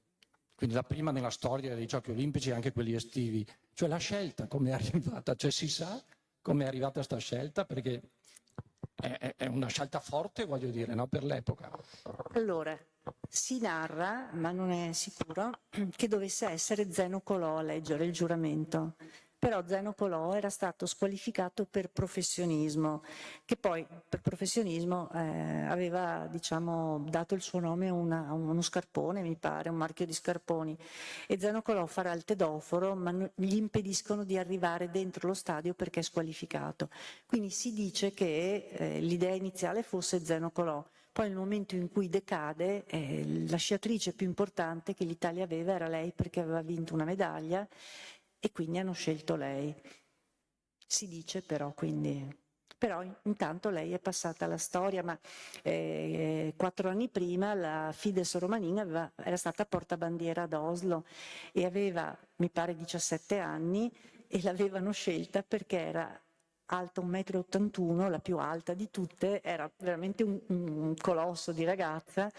quindi la prima nella storia dei Giochi Olimpici e anche quelli estivi. Cioè la scelta come è arrivata? Cioè si sa come è arrivata questa scelta? Perché è una scelta forte, voglio dire, no? Per l'epoca. Allora, si narra, ma non è sicuro, che dovesse essere Zeno Colò a leggere il giuramento. Però Zeno Colò era stato squalificato per professionismo, che poi per professionismo aveva, diciamo, dato il suo nome a uno scarpone, mi pare, un marchio di scarponi. E Zeno Colò farà il tedoforo, ma gli impediscono di arrivare dentro lo stadio perché è squalificato. Quindi si dice che l'idea iniziale fosse Zeno Colò. Poi nel momento in cui decade, la sciatrice più importante che l'Italia aveva era lei, perché aveva vinto una medaglia, e quindi hanno scelto lei. Si dice però, quindi. Però intanto lei è passata alla storia, ma 4 anni prima la Fides Romanin era stata portabandiera ad Oslo e aveva, mi pare, 17 anni, e l'avevano scelta perché era alta 1,81 m, la più alta di tutte, era veramente un colosso di ragazza,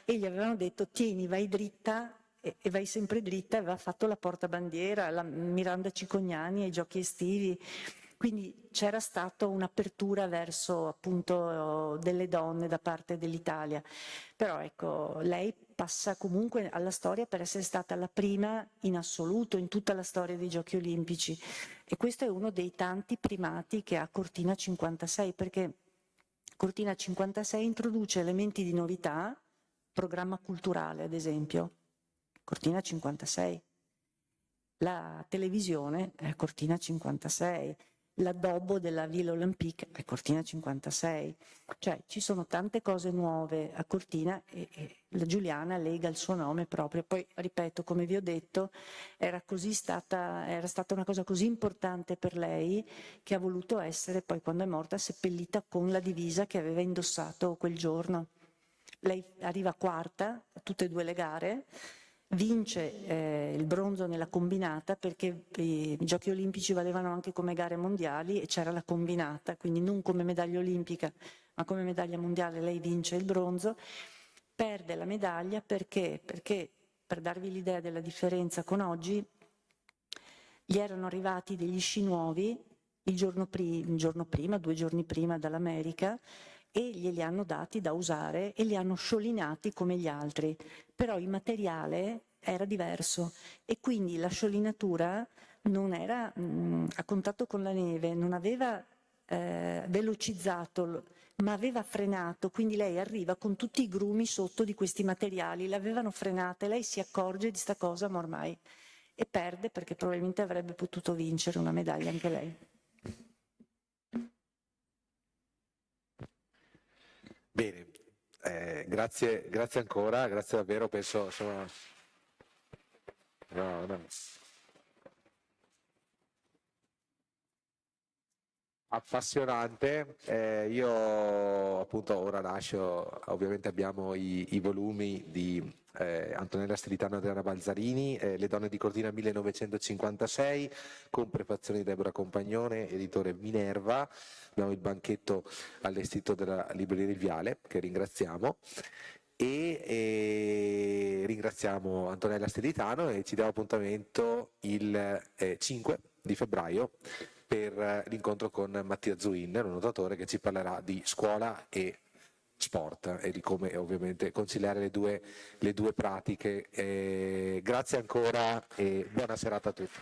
e gli avevano detto: tieni, vai dritta, e vai sempre dritta, e aveva fatto la portabandiera, la Miranda Cicognani ai giochi estivi, quindi c'era stata un'apertura verso appunto delle donne da parte dell'Italia. Però ecco, lei passa comunque alla storia per essere stata la prima in assoluto in tutta la storia dei Giochi Olimpici, e questo è uno dei tanti primati che ha Cortina 56, perché Cortina 56 introduce elementi di novità, programma culturale ad esempio, Cortina 56, la televisione è Cortina 56, l'addobbo della Ville Olympique è Cortina 56, cioè ci sono tante cose nuove a Cortina, e la Giuliana lega il suo nome proprio. Poi ripeto, come vi ho detto, era stata una cosa così importante per lei che ha voluto essere poi, quando è morta, seppellita con la divisa che aveva indossato quel giorno. Lei arriva quarta a tutte e due le gare, vince il bronzo nella combinata, perché i Giochi Olimpici valevano anche come gare mondiali e c'era la combinata, quindi non come medaglia olimpica ma come medaglia mondiale. Lei vince il bronzo, perde la medaglia perché per darvi l'idea della differenza con oggi, gli erano arrivati degli sci nuovi il giorno prima, 2 giorni prima dall'America, e glieli hanno dati da usare e li hanno sciolinati come gli altri, però il materiale era diverso e quindi la sciolinatura non era a contatto con la neve, non aveva velocizzato, ma aveva frenato, quindi lei arriva con tutti i grumi sotto di questi materiali, l'avevano frenata e lei si accorge di sta cosa, ma ormai, e perde, perché probabilmente avrebbe potuto vincere una medaglia anche lei. Bene, grazie ancora, grazie davvero, penso insomma. No. Appassionante, io appunto ora lascio, ovviamente abbiamo i volumi di Antonella Stilitano e Adriana Balzarini, Le donne di Cortina 1956, con prefazioni di Deborah Compagnone, editore Minerva. Abbiamo il banchetto allestito dalla Libreria Il Viale, che ringraziamo, e ringraziamo Antonella Stilitano, e ci diamo appuntamento il 5 di febbraio per l'incontro con Mattia Zuin, un nuotatore che ci parlerà di scuola e sport e di come ovviamente conciliare le due pratiche. Grazie ancora e buona serata a tutti.